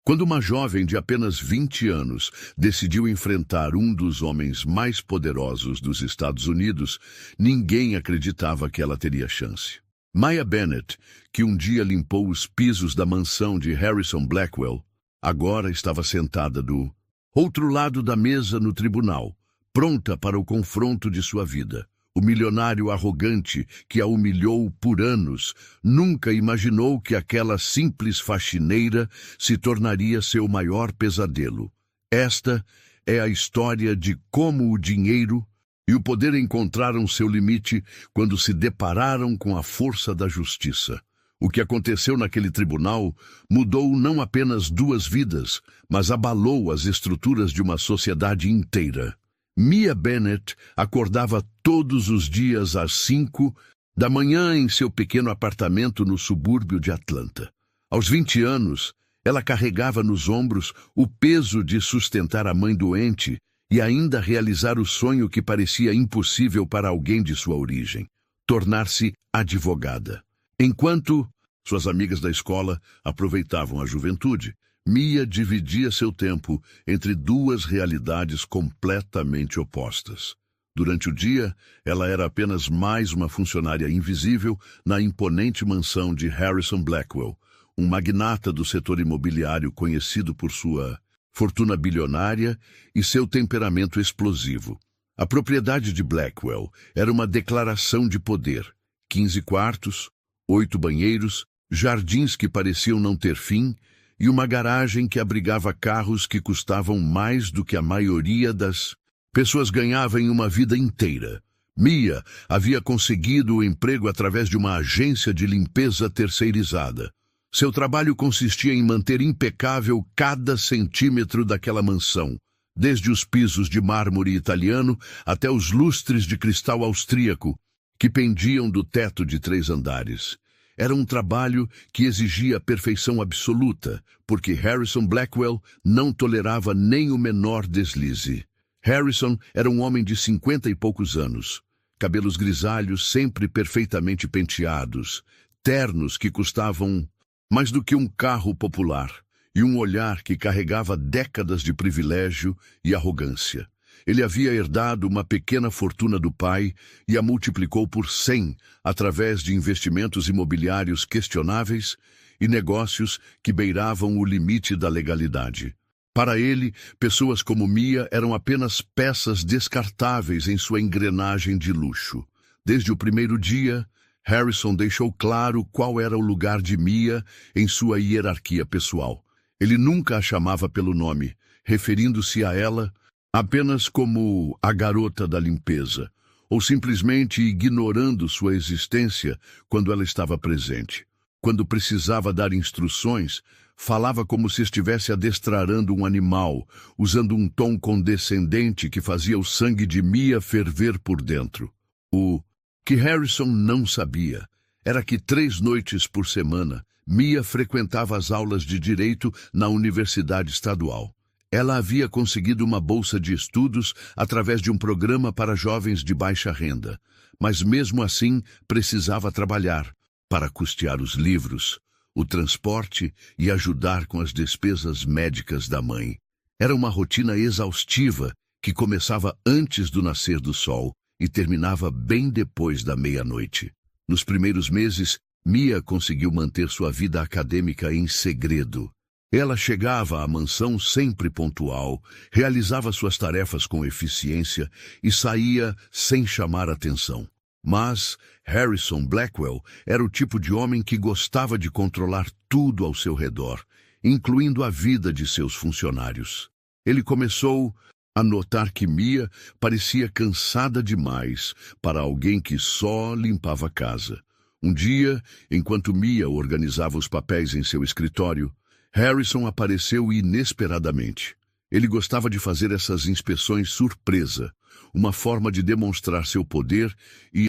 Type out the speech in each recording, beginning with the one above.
Quando uma jovem de apenas 20 anos decidiu enfrentar um dos homens mais poderosos dos Estados Unidos, ninguém acreditava que ela teria chance. Mia Bennett, que um dia limpou os pisos da mansão de Harrison Blackwell, agora estava sentada do outro lado da mesa no tribunal, pronta para o confronto de sua vida. O milionário arrogante que a humilhou por anos nunca imaginou que aquela simples faxineira se tornaria seu maior pesadelo. Esta é a história de como o dinheiro e o poder encontraram seu limite quando se depararam com a força da justiça. O que aconteceu naquele tribunal mudou não apenas 2 vidas, mas abalou as estruturas de uma sociedade inteira. Mia Bennett acordava todos os dias às 5 da manhã em seu pequeno apartamento no subúrbio de Atlanta. Aos 20 anos, ela carregava nos ombros o peso de sustentar a mãe doente e ainda realizar o sonho que parecia impossível para alguém de sua origem: tornar-se advogada. Enquanto suas amigas da escola aproveitavam a juventude, Mia dividia seu tempo entre 2 realidades completamente opostas. Durante o dia, ela era apenas mais uma funcionária invisível na imponente mansão de Harrison Blackwell, um magnata do setor imobiliário conhecido por sua fortuna bilionária e seu temperamento explosivo. A propriedade de Blackwell era uma declaração de poder: 15 quartos, 8 banheiros, jardins que pareciam não ter fim, e uma garagem que abrigava carros que custavam mais do que a maioria das pessoas ganhava em uma vida inteira. Mia havia conseguido o emprego através de uma agência de limpeza terceirizada. Seu trabalho consistia em manter impecável cada centímetro daquela mansão, desde os pisos de mármore italiano até os lustres de cristal austríaco que pendiam do teto de 3 andares. Era um trabalho que exigia perfeição absoluta, porque Harrison Blackwell não tolerava nem o menor deslize. Harrison era um homem de 50 e poucos anos, cabelos grisalhos sempre perfeitamente penteados, ternos que custavam mais do que um carro popular, e um olhar que carregava décadas de privilégio e arrogância. Ele havia herdado uma pequena fortuna do pai e a multiplicou por 100 através de investimentos imobiliários questionáveis e negócios que beiravam o limite da legalidade. Para ele, pessoas como Mia eram apenas peças descartáveis em sua engrenagem de luxo. Desde o primeiro dia, Harrison deixou claro qual era o lugar de Mia em sua hierarquia pessoal. Ele nunca a chamava pelo nome, referindo-se a ela apenas como a garota da limpeza, ou simplesmente ignorando sua existência quando ela estava presente. Quando precisava dar instruções, falava como se estivesse adestrando um animal, usando um tom condescendente que fazia o sangue de Mia ferver por dentro. O que Harrison não sabia era que 3 noites por semana, Mia frequentava as aulas de direito na Universidade Estadual. Ela havia conseguido uma bolsa de estudos através de um programa para jovens de baixa renda, mas mesmo assim precisava trabalhar para custear os livros, o transporte e ajudar com as despesas médicas da mãe. Era uma rotina exaustiva que começava antes do nascer do sol e terminava bem depois da meia-noite. Nos primeiros meses, Mia conseguiu manter sua vida acadêmica em segredo. Ela chegava à mansão sempre pontual, realizava suas tarefas com eficiência e saía sem chamar atenção. Mas Harrison Blackwell era o tipo de homem que gostava de controlar tudo ao seu redor, incluindo a vida de seus funcionários. Ele começou a notar que Mia parecia cansada demais para alguém que só limpava a casa. Um dia, enquanto Mia organizava os papéis em seu escritório, Harrison apareceu inesperadamente. Ele gostava de fazer essas inspeções surpresa, uma forma de demonstrar seu poder e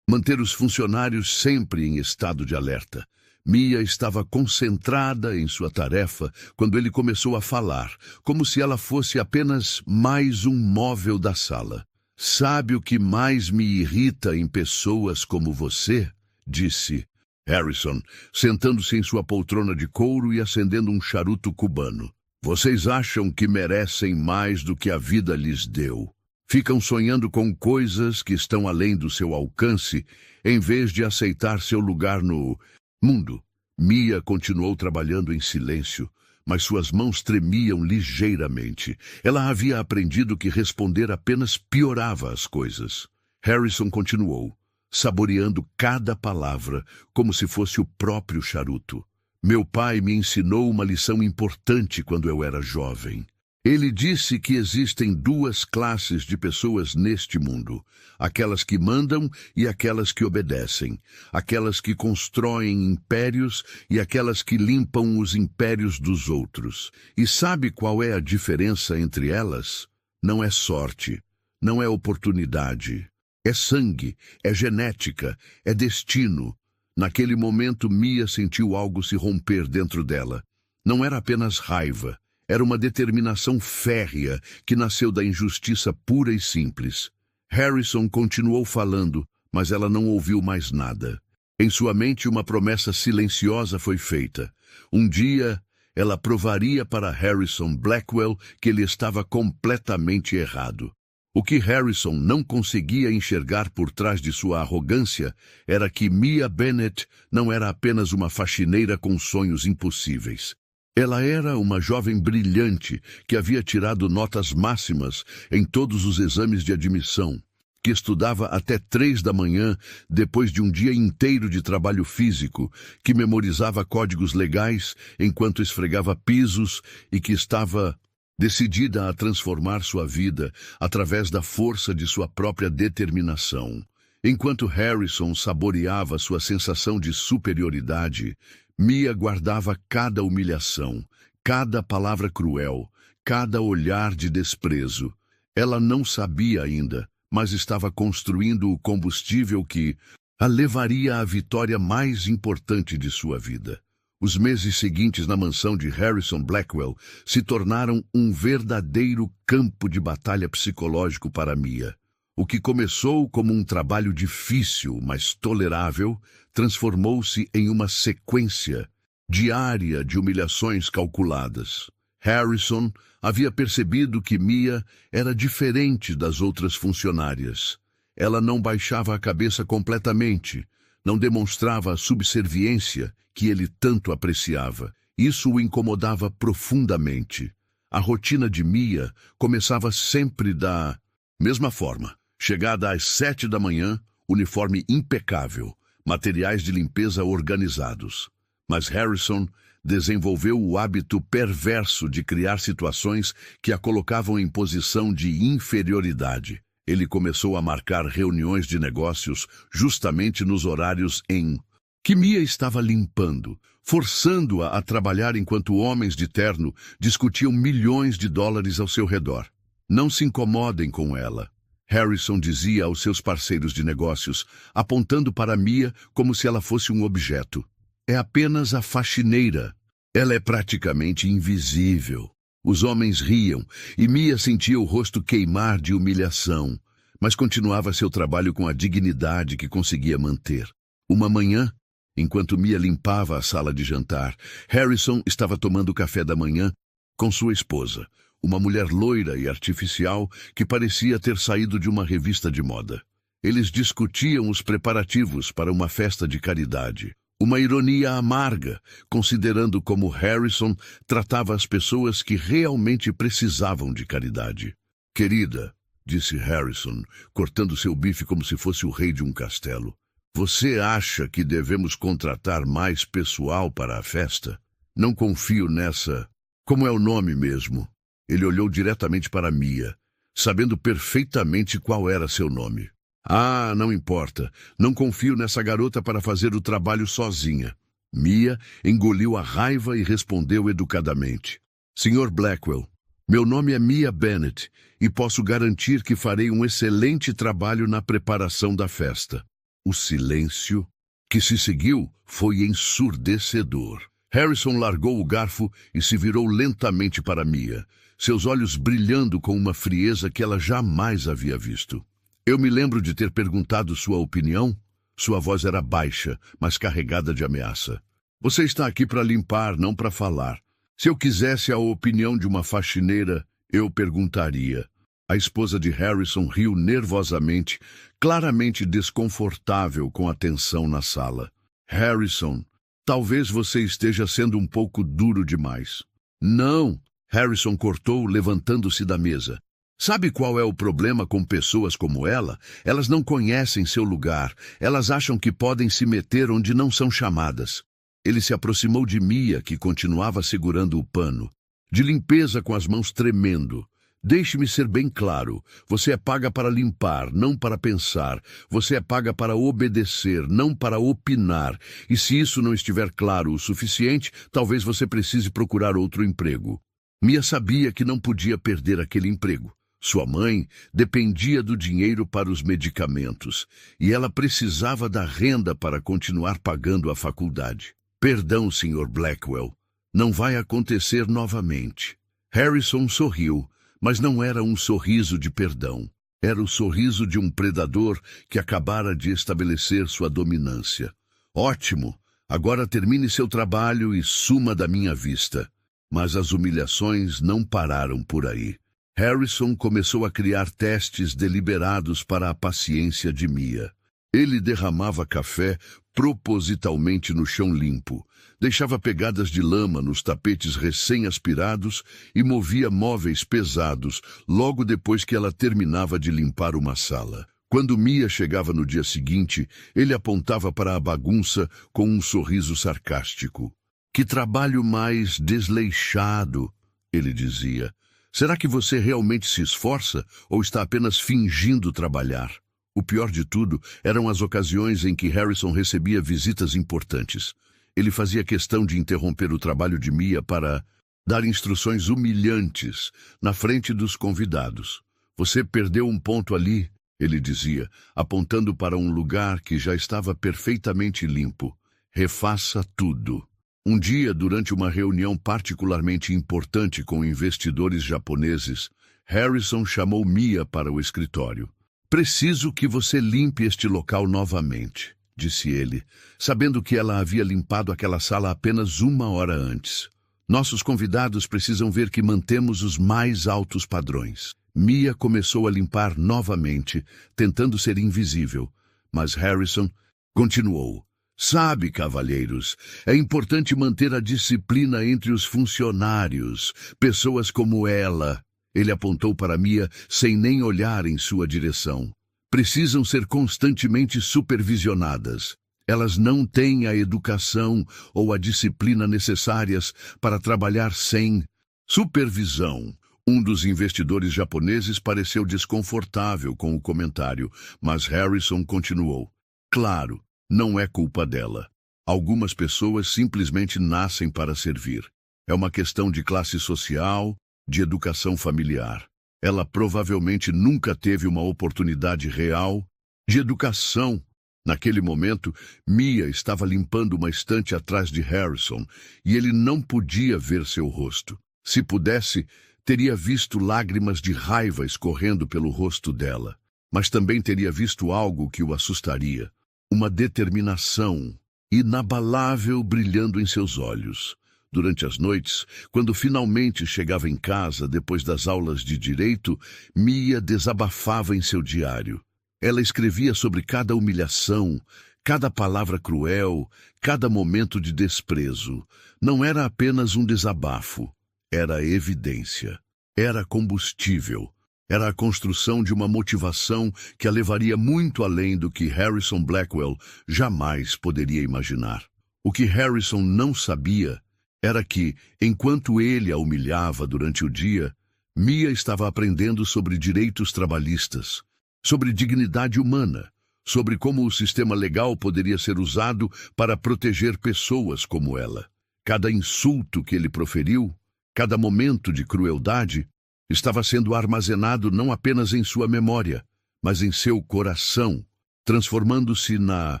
manter os funcionários sempre em estado de alerta. Mia estava concentrada em sua tarefa quando ele começou a falar, como se ela fosse apenas mais um móvel da sala. "Sabe o que mais me irrita em pessoas como você?", disse. Harrison, sentando-se em sua poltrona de couro e acendendo um charuto cubano. Vocês acham que merecem mais do que a vida lhes deu. Ficam sonhando com coisas que estão além do seu alcance, em vez de aceitar seu lugar no mundo. Mia continuou trabalhando em silêncio, mas suas mãos tremiam ligeiramente. Ela havia aprendido que responder apenas piorava as coisas. Harrison continuou, saboreando cada palavra como se fosse o próprio charuto. Meu pai me ensinou uma lição importante quando eu era jovem. Ele disse que existem duas classes de pessoas neste mundo, aquelas que mandam e aquelas que obedecem, aquelas que constroem impérios e aquelas que limpam os impérios dos outros. E sabe qual é a diferença entre elas? Não é sorte, não é oportunidade, é sangue, é genética, é destino. Naquele momento, Mia sentiu algo se romper dentro dela. Não era apenas raiva. Era uma determinação férrea que nasceu da injustiça pura e simples. Harrison continuou falando, mas ela não ouviu mais nada. Em sua mente, uma promessa silenciosa foi feita. Um dia, ela provaria para Harrison Blackwell que ele estava completamente errado. O que Harrison não conseguia enxergar por trás de sua arrogância era que Mia Bennett não era apenas uma faxineira com sonhos impossíveis. Ela era uma jovem brilhante que havia tirado notas máximas em todos os exames de admissão, que estudava até 3 da manhã depois de um dia inteiro de trabalho físico, que memorizava códigos legais enquanto esfregava pisos e que estava decidida a transformar sua vida através da força de sua própria determinação. Enquanto Harrison saboreava sua sensação de superioridade, Mia guardava cada humilhação, cada palavra cruel, cada olhar de desprezo. Ela não sabia ainda, mas estava construindo o combustível que a levaria à vitória mais importante de sua vida. Os meses seguintes na mansão de Harrison Blackwell se tornaram um verdadeiro campo de batalha psicológico para Mia. O que começou como um trabalho difícil, mas tolerável, transformou-se em uma sequência diária de humilhações calculadas. Harrison havia percebido que Mia era diferente das outras funcionárias. Ela não baixava a cabeça completamente, não demonstrava a subserviência que ele tanto apreciava. Isso o incomodava profundamente. A rotina de Mia começava sempre da mesma forma. Chegada às 7 da manhã, uniforme impecável, materiais de limpeza organizados. Mas Harrison desenvolveu o hábito perverso de criar situações que a colocavam em posição de inferioridade. Ele começou a marcar reuniões de negócios justamente nos horários em que Mia estava limpando, forçando-a a trabalhar enquanto homens de terno discutiam milhões de dólares ao seu redor. Não se incomodem com ela, Harrison dizia aos seus parceiros de negócios, apontando para Mia como se ela fosse um objeto. É apenas a faxineira. Ela é praticamente invisível. Os homens riam e Mia sentia o rosto queimar de humilhação, mas continuava seu trabalho com a dignidade que conseguia manter. Uma manhã, enquanto Mia limpava a sala de jantar, Harrison estava tomando café da manhã com sua esposa, uma mulher loira e artificial que parecia ter saído de uma revista de moda. Eles discutiam os preparativos para uma festa de caridade. Uma ironia amarga, considerando como Harrison tratava as pessoas que realmente precisavam de caridade. Querida, disse Harrison, cortando seu bife como se fosse o rei de um castelo, você acha que devemos contratar mais pessoal para a festa? Não confio nessa... Como é o nome mesmo? Ele olhou diretamente para Mia, sabendo perfeitamente qual era seu nome. Ah, não importa. Não confio nessa garota para fazer o trabalho sozinha. Mia engoliu a raiva e respondeu educadamente. Sr. Blackwell, meu nome é Mia Bennett e posso garantir que farei um excelente trabalho na preparação da festa. O silêncio que se seguiu foi ensurdecedor. Harrison largou o garfo e se virou lentamente para Mia, seus olhos brilhando com uma frieza que ela jamais havia visto. Eu me lembro de ter perguntado sua opinião. Sua voz era baixa, mas carregada de ameaça. Você está aqui para limpar, não para falar. Se eu quisesse a opinião de uma faxineira, eu perguntaria. A esposa de Harrison riu nervosamente, claramente desconfortável com a tensão na sala. Harrison, talvez você esteja sendo um pouco duro demais. Não, Harrison cortou, levantando-se da mesa. Sabe qual é o problema com pessoas como ela? Elas não conhecem seu lugar. Elas acham que podem se meter onde não são chamadas. Ele se aproximou de Mia, que continuava segurando o pano, de limpeza com as mãos tremendo. Deixe-me ser bem claro. Você é paga para limpar, não para pensar. Você é paga para obedecer, não para opinar. E se isso não estiver claro o suficiente, talvez você precise procurar outro emprego. Mia sabia que não podia perder aquele emprego. Sua mãe dependia do dinheiro para os medicamentos, e ela precisava da renda para continuar pagando a faculdade. Perdão, Sr. Blackwell. Não vai acontecer novamente. Harrison sorriu, mas não era um sorriso de perdão. Era o sorriso de um predador que acabara de estabelecer sua dominância. Ótimo! Agora termine seu trabalho e suma da minha vista. Mas as humilhações não pararam por aí. Harrison começou a criar testes deliberados para a paciência de Mia. Ele derramava café propositalmente no chão limpo, deixava pegadas de lama nos tapetes recém-aspirados e movia móveis pesados logo depois que ela terminava de limpar uma sala. Quando Mia chegava no dia seguinte, ele apontava para a bagunça com um sorriso sarcástico. Que trabalho mais desleixado, ele dizia. Será que você realmente se esforça ou está apenas fingindo trabalhar? O pior de tudo eram as ocasiões em que Harrison recebia visitas importantes. Ele fazia questão de interromper o trabalho de Mia para dar instruções humilhantes na frente dos convidados. Você perdeu um ponto ali, ele dizia, apontando para um lugar que já estava perfeitamente limpo. Refaça tudo. Um dia, durante uma reunião particularmente importante com investidores japoneses, Harrison chamou Mia para o escritório. Preciso que você limpe este local novamente, disse ele, sabendo que ela havia limpado aquela sala apenas 1 hora antes. Nossos convidados precisam ver que mantemos os mais altos padrões. Mia começou a limpar novamente, tentando ser invisível, mas Harrison continuou. Sabe, cavalheiros, é importante manter a disciplina entre os funcionários, pessoas como ela. Ele apontou para Mia sem nem olhar em sua direção. Precisam ser constantemente supervisionadas. Elas não têm a educação ou a disciplina necessárias para trabalhar sem supervisão. Um dos investidores japoneses pareceu desconfortável com o comentário, mas Harrison continuou. Claro, não é culpa dela. Algumas pessoas simplesmente nascem para servir. É uma questão de classe social, de educação familiar. Ela provavelmente nunca teve uma oportunidade real de educação. Naquele momento, Mia estava limpando uma estante atrás de Harrison e ele não podia ver seu rosto. Se pudesse, teria visto lágrimas de raiva escorrendo pelo rosto dela, mas também teria visto algo que o assustaria. Uma determinação inabalável brilhando em seus olhos. Durante as noites, quando finalmente chegava em casa depois das aulas de direito, Mia desabafava em seu diário. Ela escrevia sobre cada humilhação, cada palavra cruel, cada momento de desprezo. Não era apenas um desabafo, era evidência. Era combustível. Era a construção de uma motivação que a levaria muito além do que Harrison Blackwell jamais poderia imaginar. O que Harrison não sabia era que, enquanto ele a humilhava durante o dia, Mia estava aprendendo sobre direitos trabalhistas, sobre dignidade humana, sobre como o sistema legal poderia ser usado para proteger pessoas como ela. Cada insulto que ele proferiu, cada momento de crueldade, estava sendo armazenado não apenas em sua memória, mas em seu coração, transformando-se na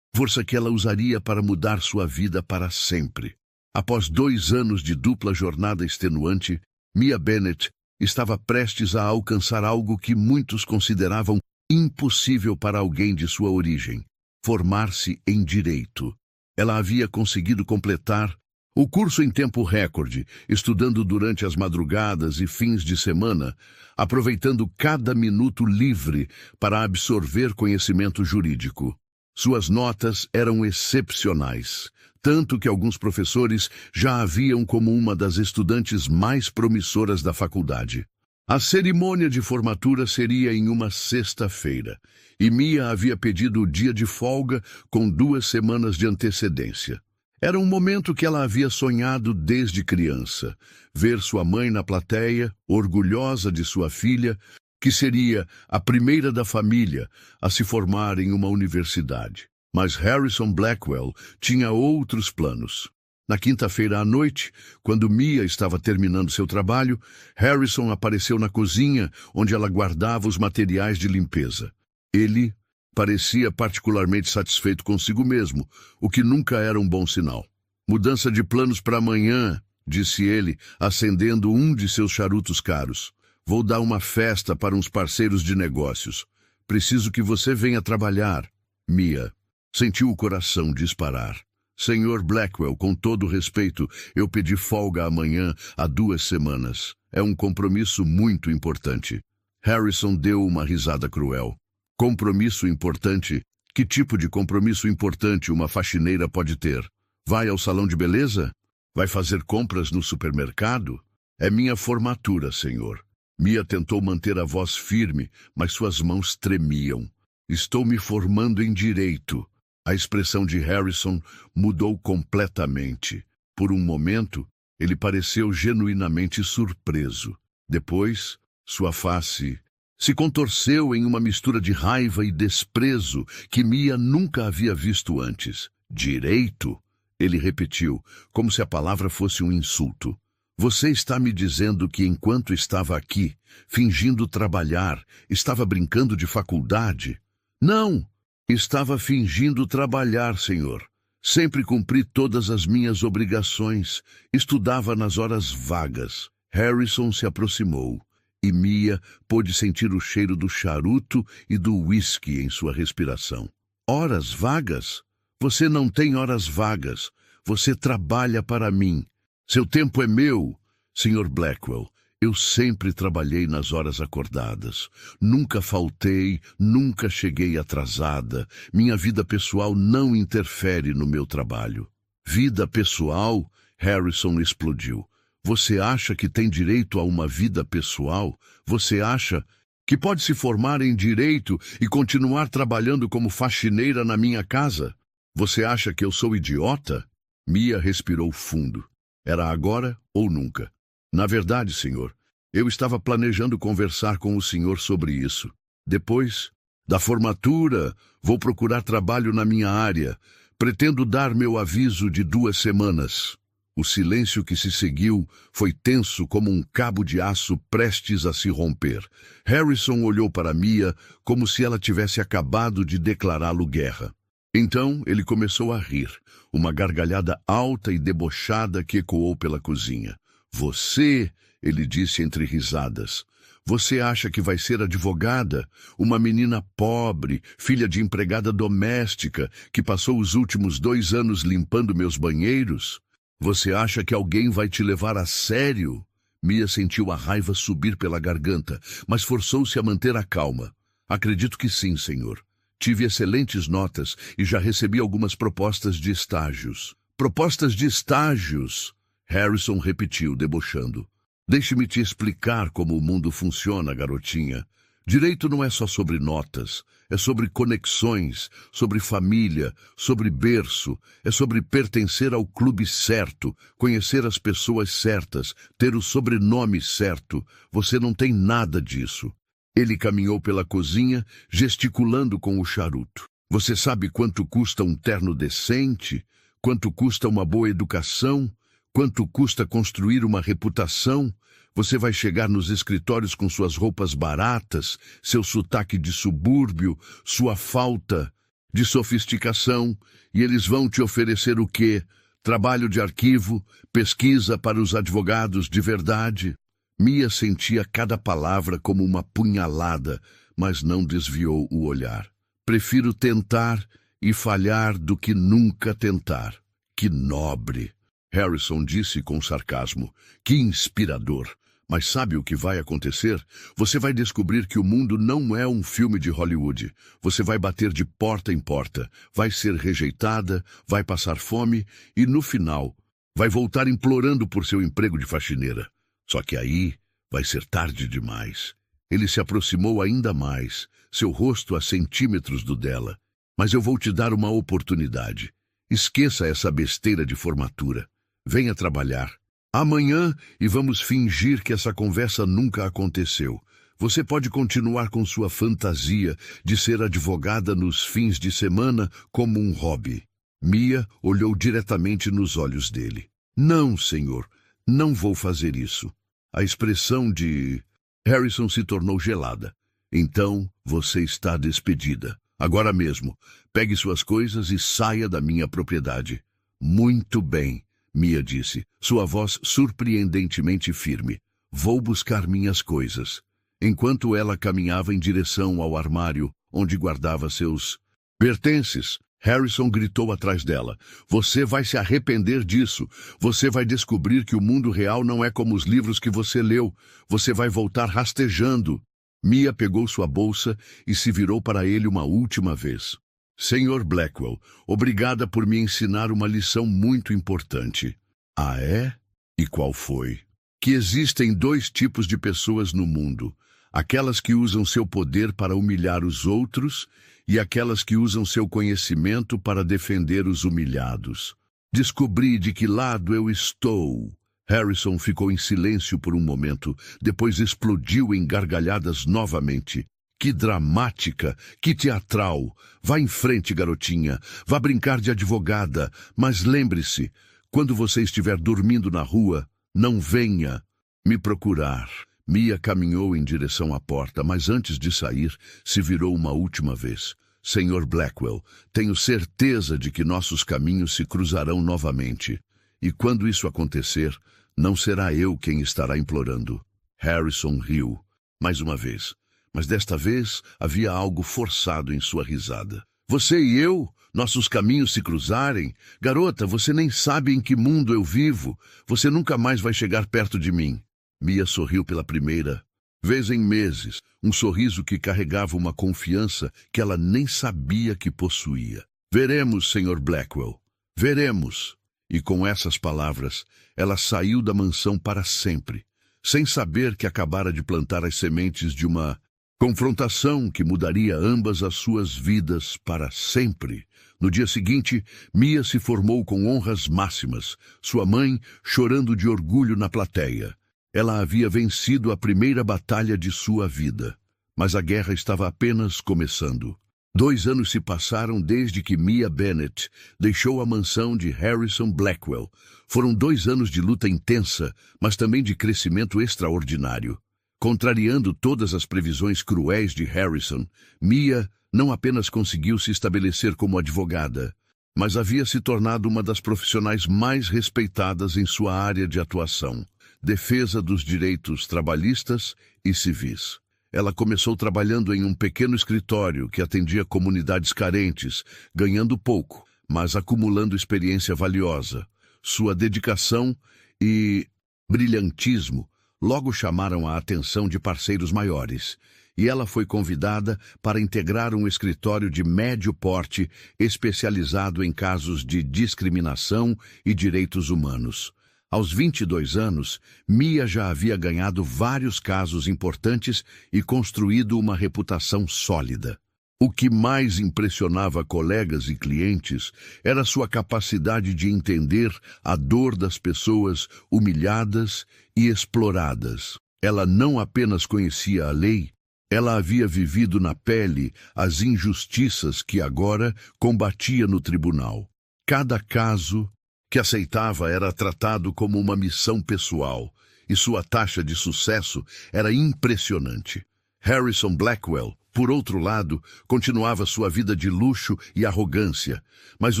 força que ela usaria para mudar sua vida para sempre. Após 2 anos de dupla jornada extenuante, Mia Bennett estava prestes a alcançar algo que muitos consideravam impossível para alguém de sua origem: formar-se em Direito. Ela havia conseguido completar o curso em tempo recorde, estudando durante as madrugadas e fins de semana, aproveitando cada minuto livre para absorver conhecimento jurídico. Suas notas eram excepcionais, tanto que alguns professores já a viam como uma das estudantes mais promissoras da faculdade. A cerimônia de formatura seria em uma sexta-feira, e Mia havia pedido o dia de folga com 2 semanas de antecedência. Era um momento que ela havia sonhado desde criança, ver sua mãe na plateia, orgulhosa de sua filha, que seria a primeira da família a se formar em uma universidade. Mas Harrison Blackwell tinha outros planos. Na quinta-feira à noite, quando Mia estava terminando seu trabalho, Harrison apareceu na cozinha, onde ela guardava os materiais de limpeza. Ele parecia particularmente satisfeito consigo mesmo, o que nunca era um bom sinal. "Mudança de planos para amanhã", disse ele, acendendo um de seus charutos caros. "Vou dar uma festa para uns parceiros de negócios. Preciso que você venha trabalhar." Mia sentiu o coração disparar. "Senhor Blackwell, com todo respeito, eu pedi folga amanhã há 2 semanas. É um compromisso muito importante." Harrison deu uma risada cruel. "Compromisso importante? Que tipo de compromisso importante uma faxineira pode ter? Vai ao salão de beleza? Vai fazer compras no supermercado? É minha formatura, senhor." Mia tentou manter a voz firme, mas suas mãos tremiam. "Estou me formando em Direito." A expressão de Harrison mudou completamente. Por um momento, ele pareceu genuinamente surpreso. Depois, sua face se contorceu em uma mistura de raiva e desprezo que Mia nunca havia visto antes. "Direito?" Ele repetiu, como se a palavra fosse um insulto. "Você está me dizendo que enquanto estava aqui, fingindo trabalhar, estava brincando de faculdade?" "Não! Estava fingindo trabalhar, senhor. Sempre cumpri todas as minhas obrigações. Estudava nas horas vagas." Harrison se aproximou, e Mia pôde sentir o cheiro do charuto e do uísque em sua respiração. "Horas vagas? Você não tem horas vagas. Você trabalha para mim. Seu tempo é meu. Sr. Blackwell, eu sempre trabalhei nas horas acordadas. Nunca faltei, nunca cheguei atrasada. Minha vida pessoal não interfere no meu trabalho." "Vida pessoal?" Harrison explodiu. "Você acha que tem direito a uma vida pessoal? Você acha que pode se formar em Direito e continuar trabalhando como faxineira na minha casa? Você acha que eu sou idiota?" Mia respirou fundo. Era agora ou nunca. "Na verdade, senhor, eu estava planejando conversar com o senhor sobre isso. Depois da formatura, vou procurar trabalho na minha área. Pretendo dar meu aviso de 2 semanas. O silêncio que se seguiu foi tenso como um cabo de aço prestes a se romper. Harrison olhou para Mia como se ela tivesse acabado de declará-lo guerra. Então ele começou a rir, uma gargalhada alta e debochada que ecoou pela cozinha. "Você", ele disse entre risadas, "você acha que vai ser advogada? Uma menina pobre, filha de empregada doméstica, que passou os últimos 2 anos limpando meus banheiros? Você acha que alguém vai te levar a sério?" Mia sentiu a raiva subir pela garganta, mas forçou-se a manter a calma. "Acredito que sim, senhor. Tive excelentes notas e já recebi algumas propostas de estágios." "Propostas de estágios?" Harrison repetiu, debochando. "Deixe-me te explicar como o mundo funciona, garotinha. Direito não é só sobre notas, é sobre conexões, sobre família, sobre berço, é sobre pertencer ao clube certo, conhecer as pessoas certas, ter o sobrenome certo. Você não tem nada disso." Ele caminhou pela cozinha, gesticulando com o charuto. "Você sabe quanto custa um terno decente? Quanto custa uma boa educação? Quanto custa construir uma reputação? Você vai chegar nos escritórios com suas roupas baratas, seu sotaque de subúrbio, sua falta de sofisticação, e eles vão te oferecer o quê? Trabalho de arquivo, pesquisa para os advogados de verdade." Mia sentia cada palavra como uma punhalada, mas não desviou o olhar. "Prefiro tentar e falhar do que nunca tentar. Que nobre! Harrison disse com sarcasmo. Que inspirador! Mas sabe o que vai acontecer? Você vai descobrir que o mundo não é um filme de Hollywood. Você vai bater de porta em porta, vai ser rejeitada, vai passar fome e, no final, vai voltar implorando por seu emprego de faxineira. Só que aí vai ser tarde demais. Ele se aproximou ainda mais, seu rosto a centímetros do dela. Mas eu vou te dar uma oportunidade. Esqueça essa besteira de formatura. Venha trabalhar. Amanhã e vamos fingir que essa conversa nunca aconteceu. Você pode continuar com sua fantasia de ser advogada nos fins de semana como um hobby. Mia olhou diretamente nos olhos dele. Não, senhor, não vou fazer isso. A expressão de Harrison se tornou gelada. Então, você está despedida. Agora mesmo, pegue suas coisas e saia da minha propriedade. Muito bem, Mia disse, sua voz surpreendentemente firme. Vou buscar minhas coisas. Enquanto ela caminhava em direção ao armário, onde guardava seus pertences, Harrison gritou atrás dela. Você vai se arrepender disso. Você vai descobrir que o mundo real não é como os livros que você leu. Você vai voltar rastejando. Mia pegou sua bolsa e se virou para ele uma última vez. Senhor Blackwell, obrigada por me ensinar uma lição muito importante. Ah, é? E qual foi? Que existem dois tipos de pessoas no mundo. Aquelas que usam seu poder para humilhar os outros e aquelas que usam seu conhecimento para defender os humilhados. Descobri de que lado eu estou. Harrison ficou em silêncio por um momento, depois explodiu em gargalhadas novamente. Que dramática, que teatral. Vá em frente, garotinha. Vá brincar de advogada. Mas lembre-se, quando você estiver dormindo na rua, não venha me procurar. Mia caminhou em direção à porta, mas antes de sair, se virou uma última vez. Senhor Blackwell, tenho certeza de que nossos caminhos se cruzarão novamente. E quando isso acontecer, não será eu quem estará implorando. Harrison riu, mais uma vez. Mas desta vez havia algo forçado em sua risada. Você e eu, nossos caminhos se cruzarem? Garota, você nem sabe em que mundo eu vivo. Você nunca mais vai chegar perto de mim. Mia sorriu pela primeira vez em meses, um sorriso que carregava uma confiança que ela nem sabia que possuía. Veremos, Sr. Blackwell, veremos. E com essas palavras, ela saiu da mansão para sempre, sem saber que acabara de plantar as sementes de uma confrontação que mudaria ambas as suas vidas para sempre. No dia seguinte, Mia se formou com honras máximas, sua mãe chorando de orgulho na plateia. Ela havia vencido a primeira batalha de sua vida, mas a guerra estava apenas começando. 2 anos se passaram desde que Mia Bennett deixou a mansão de Harrison Blackwell. Foram 2 anos de luta intensa, mas também de crescimento extraordinário. Contrariando todas as previsões cruéis de Harrison, Mia não apenas conseguiu se estabelecer como advogada, mas havia se tornado uma das profissionais mais respeitadas em sua área de atuação, defesa dos direitos trabalhistas e civis. Ela começou trabalhando em um pequeno escritório que atendia comunidades carentes, ganhando pouco, mas acumulando experiência valiosa. Sua dedicação e brilhantismo logo chamaram a atenção de parceiros maiores, e ela foi convidada para integrar um escritório de médio porte especializado em casos de discriminação e direitos humanos. Aos 22 anos, Mia já havia ganhado vários casos importantes e construído uma reputação sólida. O que mais impressionava colegas e clientes era sua capacidade de entender a dor das pessoas humilhadas e exploradas. Ela não apenas conhecia a lei, ela havia vivido na pele as injustiças que agora combatia no tribunal. Cada caso que aceitava era tratado como uma missão pessoal, e sua taxa de sucesso era impressionante. Harrison Blackwell, por outro lado, continuava sua vida de luxo e arrogância, mas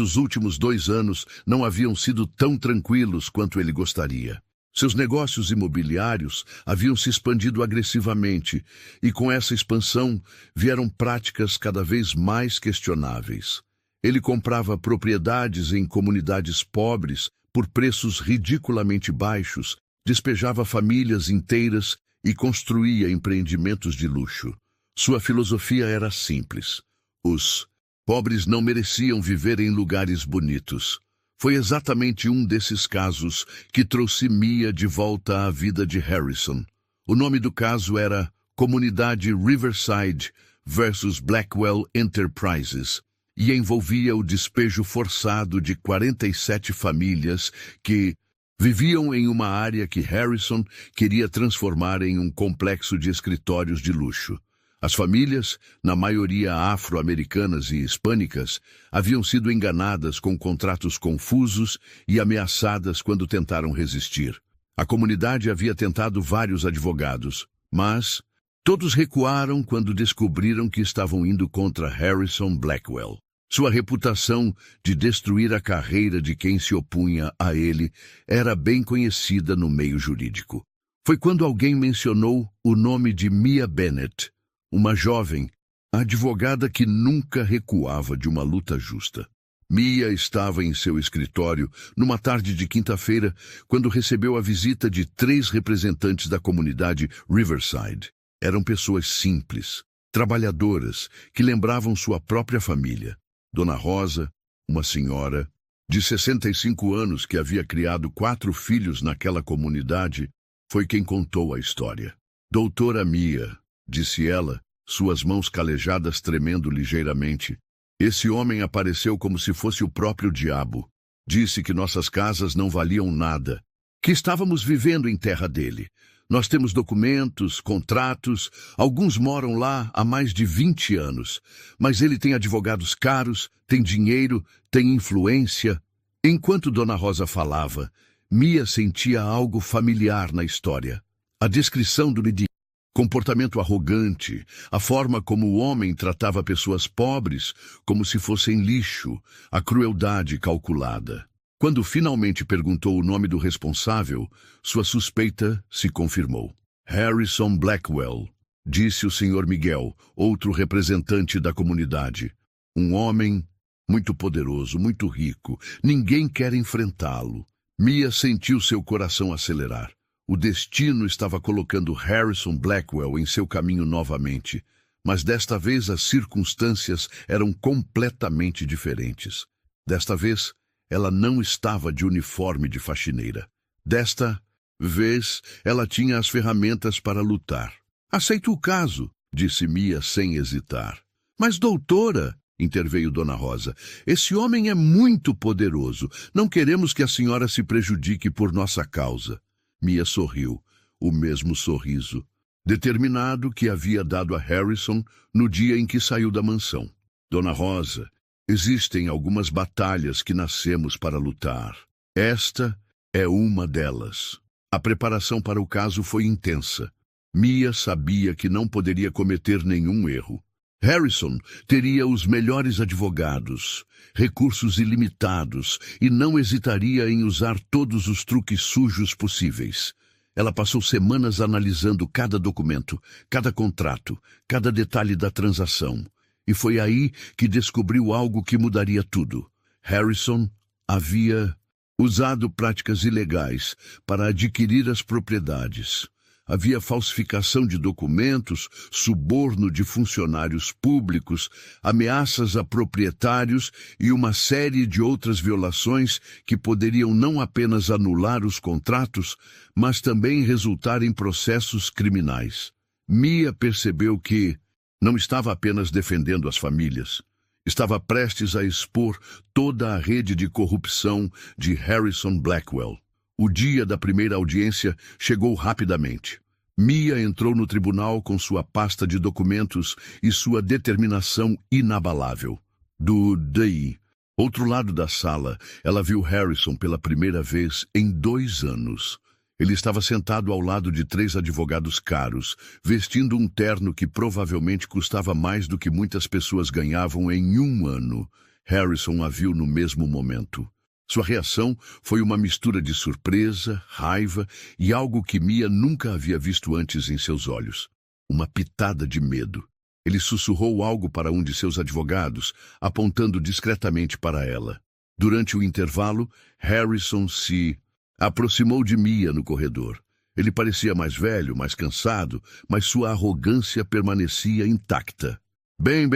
os últimos 2 anos não haviam sido tão tranquilos quanto ele gostaria. Seus negócios imobiliários haviam se expandido agressivamente, e com essa expansão vieram práticas cada vez mais questionáveis. Ele comprava propriedades em comunidades pobres por preços ridiculamente baixos, despejava famílias inteiras e construía empreendimentos de luxo. Sua filosofia era simples. Os pobres não mereciam viver em lugares bonitos. Foi exatamente um desses casos que trouxe Mia de volta à vida de Harrison. O nome do caso era Comunidade Riverside versus Blackwell Enterprises e envolvia o despejo forçado de 47 famílias que viviam em uma área que Harrison queria transformar em um complexo de escritórios de luxo. As famílias, na maioria afro-americanas e hispânicas, haviam sido enganadas com contratos confusos e ameaçadas quando tentaram resistir. A comunidade havia tentado vários advogados, mas todos recuaram quando descobriram que estavam indo contra Harrison Blackwell. Sua reputação de destruir a carreira de quem se opunha a ele era bem conhecida no meio jurídico. Foi quando alguém mencionou o nome de Mia Bennett, uma jovem advogada que nunca recuava de uma luta justa. Mia estava em seu escritório numa tarde de quinta-feira quando recebeu a visita de 3 representantes da comunidade Riverside. Eram pessoas simples, trabalhadoras, que lembravam sua própria família. Dona Rosa, uma senhora de 65 anos que havia criado 4 filhos naquela comunidade, foi quem contou a história. Doutora Mia, disse ela, suas mãos calejadas tremendo ligeiramente. Esse homem apareceu como se fosse o próprio diabo. Disse que nossas casas não valiam nada, que estávamos vivendo em terra dele. Nós temos documentos, contratos, alguns moram lá há mais de 20 anos. Mas ele tem advogados caros, tem dinheiro, tem influência. Enquanto Dona Rosa falava, Mia sentia algo familiar na história. A descrição do comportamento arrogante, a forma como o homem tratava pessoas pobres como se fossem lixo, a crueldade calculada. Quando finalmente perguntou o nome do responsável, sua suspeita se confirmou. Harrison Blackwell, disse o Sr. Miguel, outro representante da comunidade. Um homem muito poderoso, muito rico. Ninguém quer enfrentá-lo. Mia sentiu seu coração acelerar. O destino estava colocando Harrison Blackwell em seu caminho novamente, mas desta vez as circunstâncias eram completamente diferentes. Desta vez, ela não estava de uniforme de faxineira. Desta vez, ela tinha as ferramentas para lutar. Aceito o caso, disse Mia sem hesitar. Mas, doutora, interveio Dona Rosa, esse homem é muito poderoso. Não queremos que a senhora se prejudique por nossa causa. Mia sorriu, o mesmo sorriso, determinado que havia dado a Harrison no dia em que saiu da mansão. Dona Rosa, existem algumas batalhas que nascemos para lutar. Esta é uma delas. A preparação para o caso foi intensa. Mia sabia que não poderia cometer nenhum erro. Harrison teria os melhores advogados, recursos ilimitados e não hesitaria em usar todos os truques sujos possíveis. Ela passou semanas analisando cada documento, cada contrato, cada detalhe da transação. E foi aí que descobriu algo que mudaria tudo. Harrison havia usado práticas ilegais para adquirir as propriedades. Havia falsificação de documentos, suborno de funcionários públicos, ameaças a proprietários e uma série de outras violações que poderiam não apenas anular os contratos, mas também resultar em processos criminais. Mia percebeu que não estava apenas defendendo as famílias. Estava prestes a expor toda a rede de corrupção de Harrison Blackwell. O dia da primeira audiência chegou rapidamente. Mia entrou no tribunal com sua pasta de documentos e sua determinação inabalável. Do outro lado da sala, ela viu Harrison pela primeira vez em 2 anos. Ele estava sentado ao lado de 3 advogados caros, vestindo um terno que provavelmente custava mais do que muitas pessoas ganhavam em 1 ano. Harrison a viu no mesmo momento. Sua reação foi uma mistura de surpresa, raiva e algo que Mia nunca havia visto antes em seus olhos. Uma pitada de medo. Ele sussurrou algo para um de seus advogados, apontando discretamente para ela. Durante o intervalo, Harrison se aproximou de Mia no corredor. Ele parecia mais velho, mais cansado, mas sua arrogância permanecia intacta. Bem,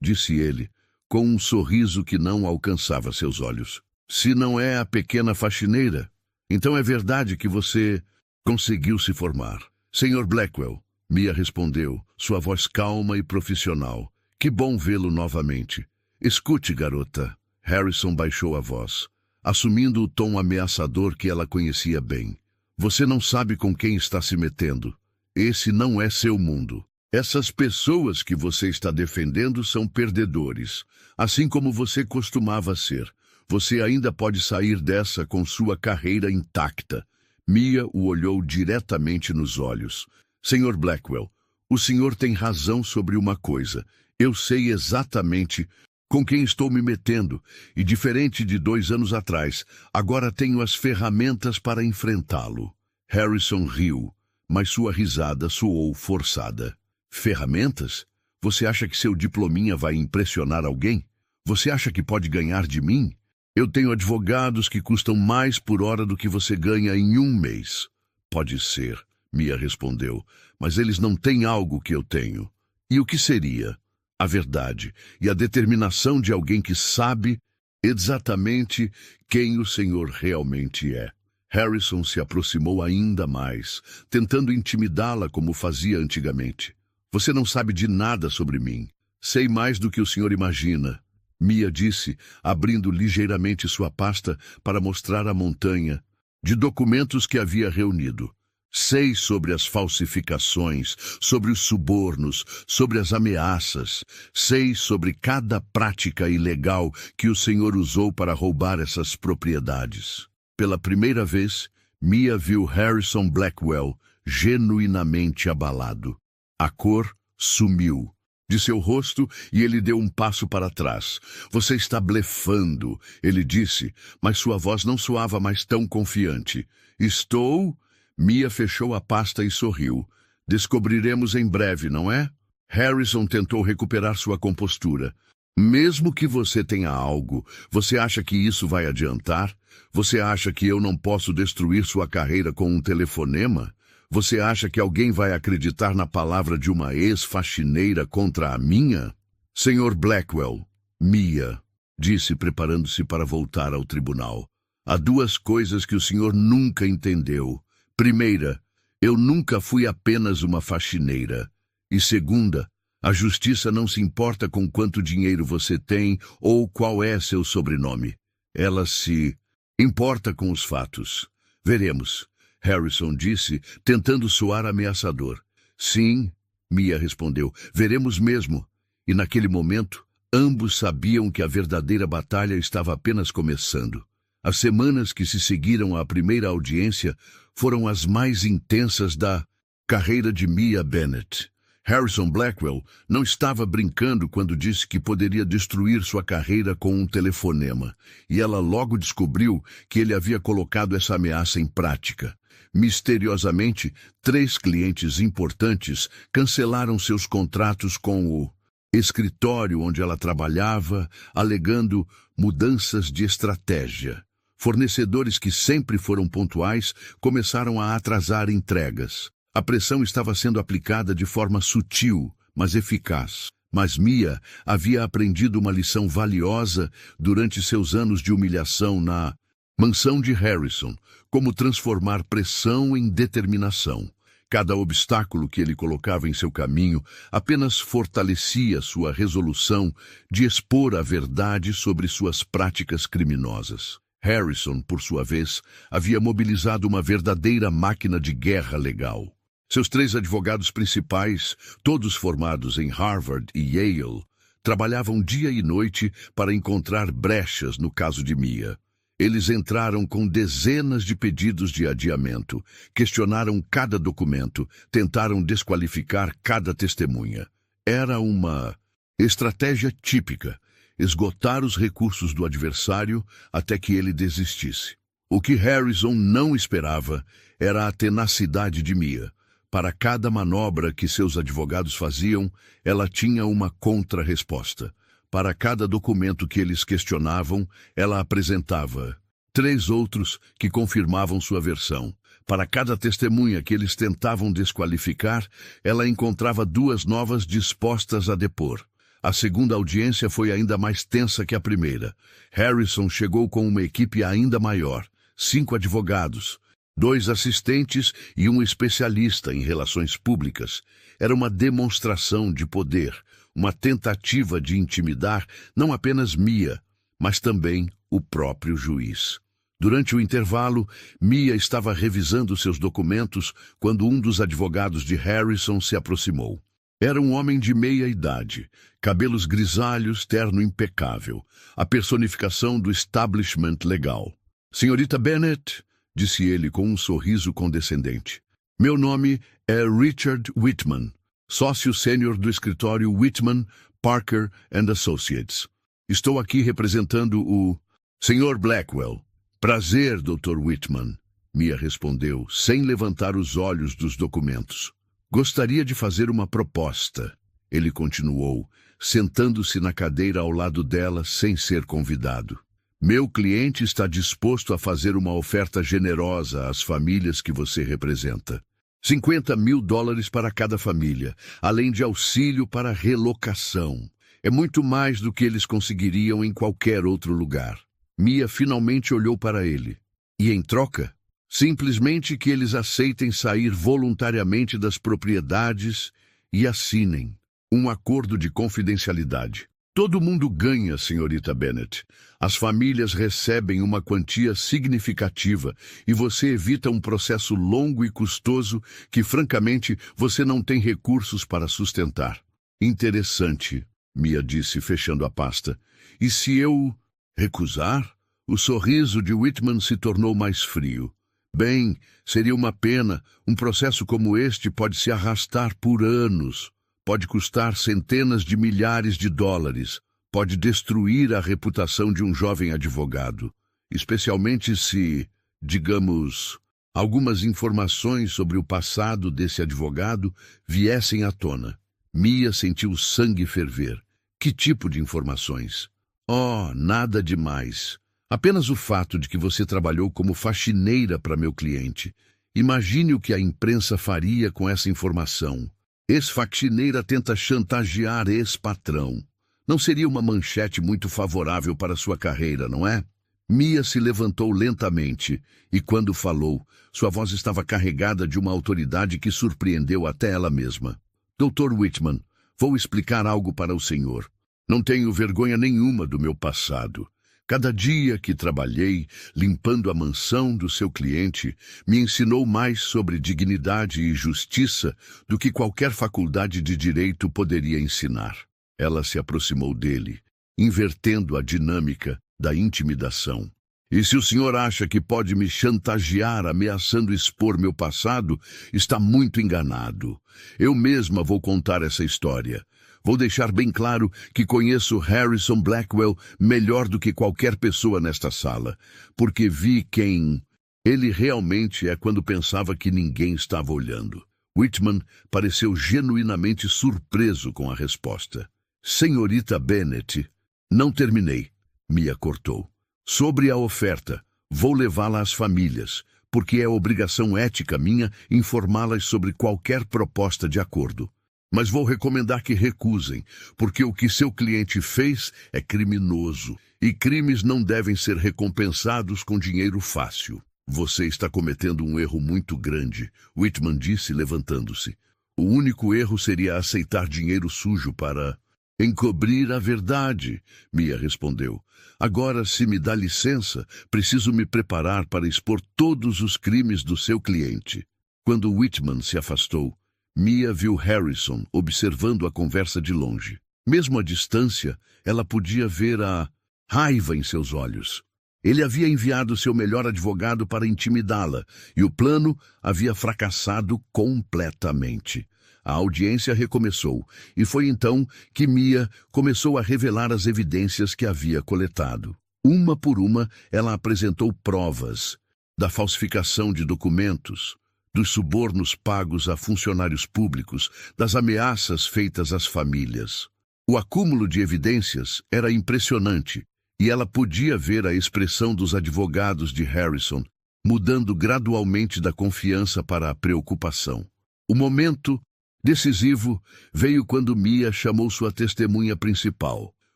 disse ele, com um sorriso que não alcançava seus olhos. Se não é a pequena faxineira, então é verdade que você conseguiu se formar. Senhor Blackwell, Mia respondeu, sua voz calma e profissional. Que bom vê-lo novamente. Escute, garota. Harrison baixou a voz, assumindo o tom ameaçador que ela conhecia bem. Você não sabe com quem está se metendo. Esse não é seu mundo. Essas pessoas que você está defendendo são perdedores, assim como você costumava ser. Você ainda pode sair dessa com sua carreira intacta. Mia o olhou diretamente nos olhos. Senhor Blackwell, o senhor tem razão sobre uma coisa. Eu sei exatamente com quem estou me metendo, e diferente de 2 anos atrás, agora tenho as ferramentas para enfrentá-lo. Harrison riu, mas sua risada soou forçada. Ferramentas? Você acha que seu diplominha vai impressionar alguém? Você acha que pode ganhar de mim? Eu tenho advogados que custam mais por hora do que você ganha em 1 mês. Pode ser, Mia respondeu, mas eles não têm algo que eu tenho. E o que seria? A verdade e a determinação de alguém que sabe exatamente quem o Senhor realmente é. Harrison se aproximou ainda mais, tentando intimidá-la como fazia antigamente. Você não sabe de nada sobre mim. Sei mais do que o senhor imagina, Mia disse, abrindo ligeiramente sua pasta para mostrar a montanha de documentos que havia reunido. Sei sobre as falsificações, sobre os subornos, sobre as ameaças. Sei sobre cada prática ilegal que o senhor usou para roubar essas propriedades. Pela primeira vez, Mia viu Harrison Blackwell genuinamente abalado. A cor sumiu de seu rosto e ele deu um passo para trás. Você está blefando, ele disse, mas sua voz não soava mais tão confiante. Estou... Mia fechou a pasta e sorriu. Descobriremos em breve, não é? Harrison tentou recuperar sua compostura. Mesmo que você tenha algo, você acha que isso vai adiantar? Você acha que eu não posso destruir sua carreira com um telefonema? Você acha que alguém vai acreditar na palavra de uma ex-faxineira contra a minha? Senhor Blackwell, Mia disse, preparando-se para voltar ao tribunal. Há 2 coisas que o senhor nunca entendeu. Primeira, eu nunca fui apenas uma faxineira. E segunda, a justiça não se importa com quanto dinheiro você tem ou qual é seu sobrenome. Ela se importa com os fatos. Veremos, Harrison disse, tentando soar ameaçador. Sim, Mia respondeu, veremos mesmo. E naquele momento, ambos sabiam que a verdadeira batalha estava apenas começando. As semanas que se seguiram à primeira audiência foram as mais intensas da carreira de Mia Bennett. Harrison Blackwell não estava brincando quando disse que poderia destruir sua carreira com um telefonema, e ela logo descobriu que ele havia colocado essa ameaça em prática. Misteriosamente, 3 clientes importantes cancelaram seus contratos com o escritório onde ela trabalhava, alegando mudanças de estratégia. Fornecedores que sempre foram pontuais começaram a atrasar entregas. A pressão estava sendo aplicada de forma sutil, mas eficaz. Mas Mia havia aprendido uma lição valiosa durante seus anos de humilhação na mansão de Harrison, como transformar pressão em determinação. Cada obstáculo que ele colocava em seu caminho apenas fortalecia sua resolução de expor a verdade sobre suas práticas criminosas. Harrison, por sua vez, havia mobilizado uma verdadeira máquina de guerra legal. Seus 3 advogados principais, todos formados em Harvard e Yale, trabalhavam dia e noite para encontrar brechas no caso de Mia. Eles entraram com dezenas de pedidos de adiamento, questionaram cada documento, tentaram desqualificar cada testemunha. Era uma estratégia típica, esgotar os recursos do adversário até que ele desistisse. O que Harrison não esperava era a tenacidade de Mia. Para cada manobra que seus advogados faziam, ela tinha uma contra-resposta. Para cada documento que eles questionavam, ela apresentava 3 outros que confirmavam sua versão. Para cada testemunha que eles tentavam desqualificar, ela encontrava 2 novas dispostas a depor. A segunda audiência foi ainda mais tensa que a primeira. Harrison chegou com uma equipe ainda maior, 5 advogados, 2 assistentes e um especialista em relações públicas. Era uma demonstração de poder, uma tentativa de intimidar não apenas Mia, mas também o próprio juiz. Durante o intervalo, Mia estava revisando seus documentos quando um dos advogados de Harrison se aproximou. Era um homem de meia idade, cabelos grisalhos, terno impecável, a personificação do establishment legal. Senhorita Bennett, disse ele com um sorriso condescendente. Meu nome é Richard Whitman, sócio sênior do escritório Whitman, Parker and Associates. Estou aqui representando o Sr. Blackwell. Prazer, Dr. Whitman, Mia respondeu, sem levantar os olhos dos documentos. Gostaria de fazer uma proposta, ele continuou, sentando-se na cadeira ao lado dela sem ser convidado. Meu cliente está disposto a fazer uma oferta generosa às famílias que você representa. $50.000 para cada família, além de auxílio para relocação. É muito mais do que eles conseguiriam em qualquer outro lugar. Mia finalmente olhou para ele. E em troca, simplesmente que eles aceitem sair voluntariamente das propriedades e assinem um acordo de confidencialidade. Todo mundo ganha, senhorita Bennett. As famílias recebem uma quantia significativa e você evita um processo longo e custoso que, francamente, você não tem recursos para sustentar. Interessante, Mia disse, fechando a pasta. E se eu recusar? O sorriso de Whitman se tornou mais frio. Bem, seria uma pena. Um processo como este pode se arrastar por anos. Pode custar centenas de milhares de dólares. Pode destruir a reputação de um jovem advogado. Especialmente se, digamos, algumas informações sobre o passado desse advogado viessem à tona. Mia sentiu o sangue ferver. Que tipo de informações? Oh, nada demais. Apenas o fato de que você trabalhou como faxineira para meu cliente. Imagine o que a imprensa faria com essa informação. Ex-faxineira tenta chantagear ex-patrão. Não seria uma manchete muito favorável para sua carreira, não é? Mia se levantou lentamente e, quando falou, sua voz estava carregada de uma autoridade que surpreendeu até ela mesma. Dr. Whitman, vou explicar algo para o senhor. Não tenho vergonha nenhuma do meu passado. Cada dia que trabalhei, limpando a mansão do seu cliente, me ensinou mais sobre dignidade e justiça do que qualquer faculdade de direito poderia ensinar. Ela se aproximou dele, invertendo a dinâmica da intimidação. E se o senhor acha que pode me chantagear ameaçando expor meu passado, está muito enganado. Eu mesma vou contar essa história. Vou deixar bem claro que conheço Harrison Blackwell melhor do que qualquer pessoa nesta sala, porque vi quem ele realmente é quando pensava que ninguém estava olhando. Whitman pareceu genuinamente surpreso com a resposta. Senhorita Bennett, não terminei, Mia cortou. Sobre a oferta, vou levá-la às famílias, porque é obrigação ética minha informá-las sobre qualquer proposta de acordo. Mas vou recomendar que recusem, porque o que seu cliente fez é criminoso, e crimes não devem ser recompensados com dinheiro fácil. Você está cometendo um erro muito grande, Whitman disse, levantando-se. O único erro seria aceitar dinheiro sujo para encobrir a verdade, Mia respondeu. Agora, se me dá licença, preciso me preparar para expor todos os crimes do seu cliente. Quando Whitman se afastou, Mia viu Harrison observando a conversa de longe. Mesmo à distância, ela podia ver a raiva em seus olhos. Ele havia enviado seu melhor advogado para intimidá-la, e o plano havia fracassado completamente. A audiência recomeçou, e foi então que Mia começou a revelar as evidências que havia coletado. Uma por uma, ela apresentou provas da falsificação de documentos, dos subornos pagos a funcionários públicos, das ameaças feitas às famílias. O acúmulo de evidências era impressionante, e ela podia ver a expressão dos advogados de Harrison, mudando gradualmente da confiança para a preocupação. O momento decisivo veio quando Mia chamou sua testemunha principal,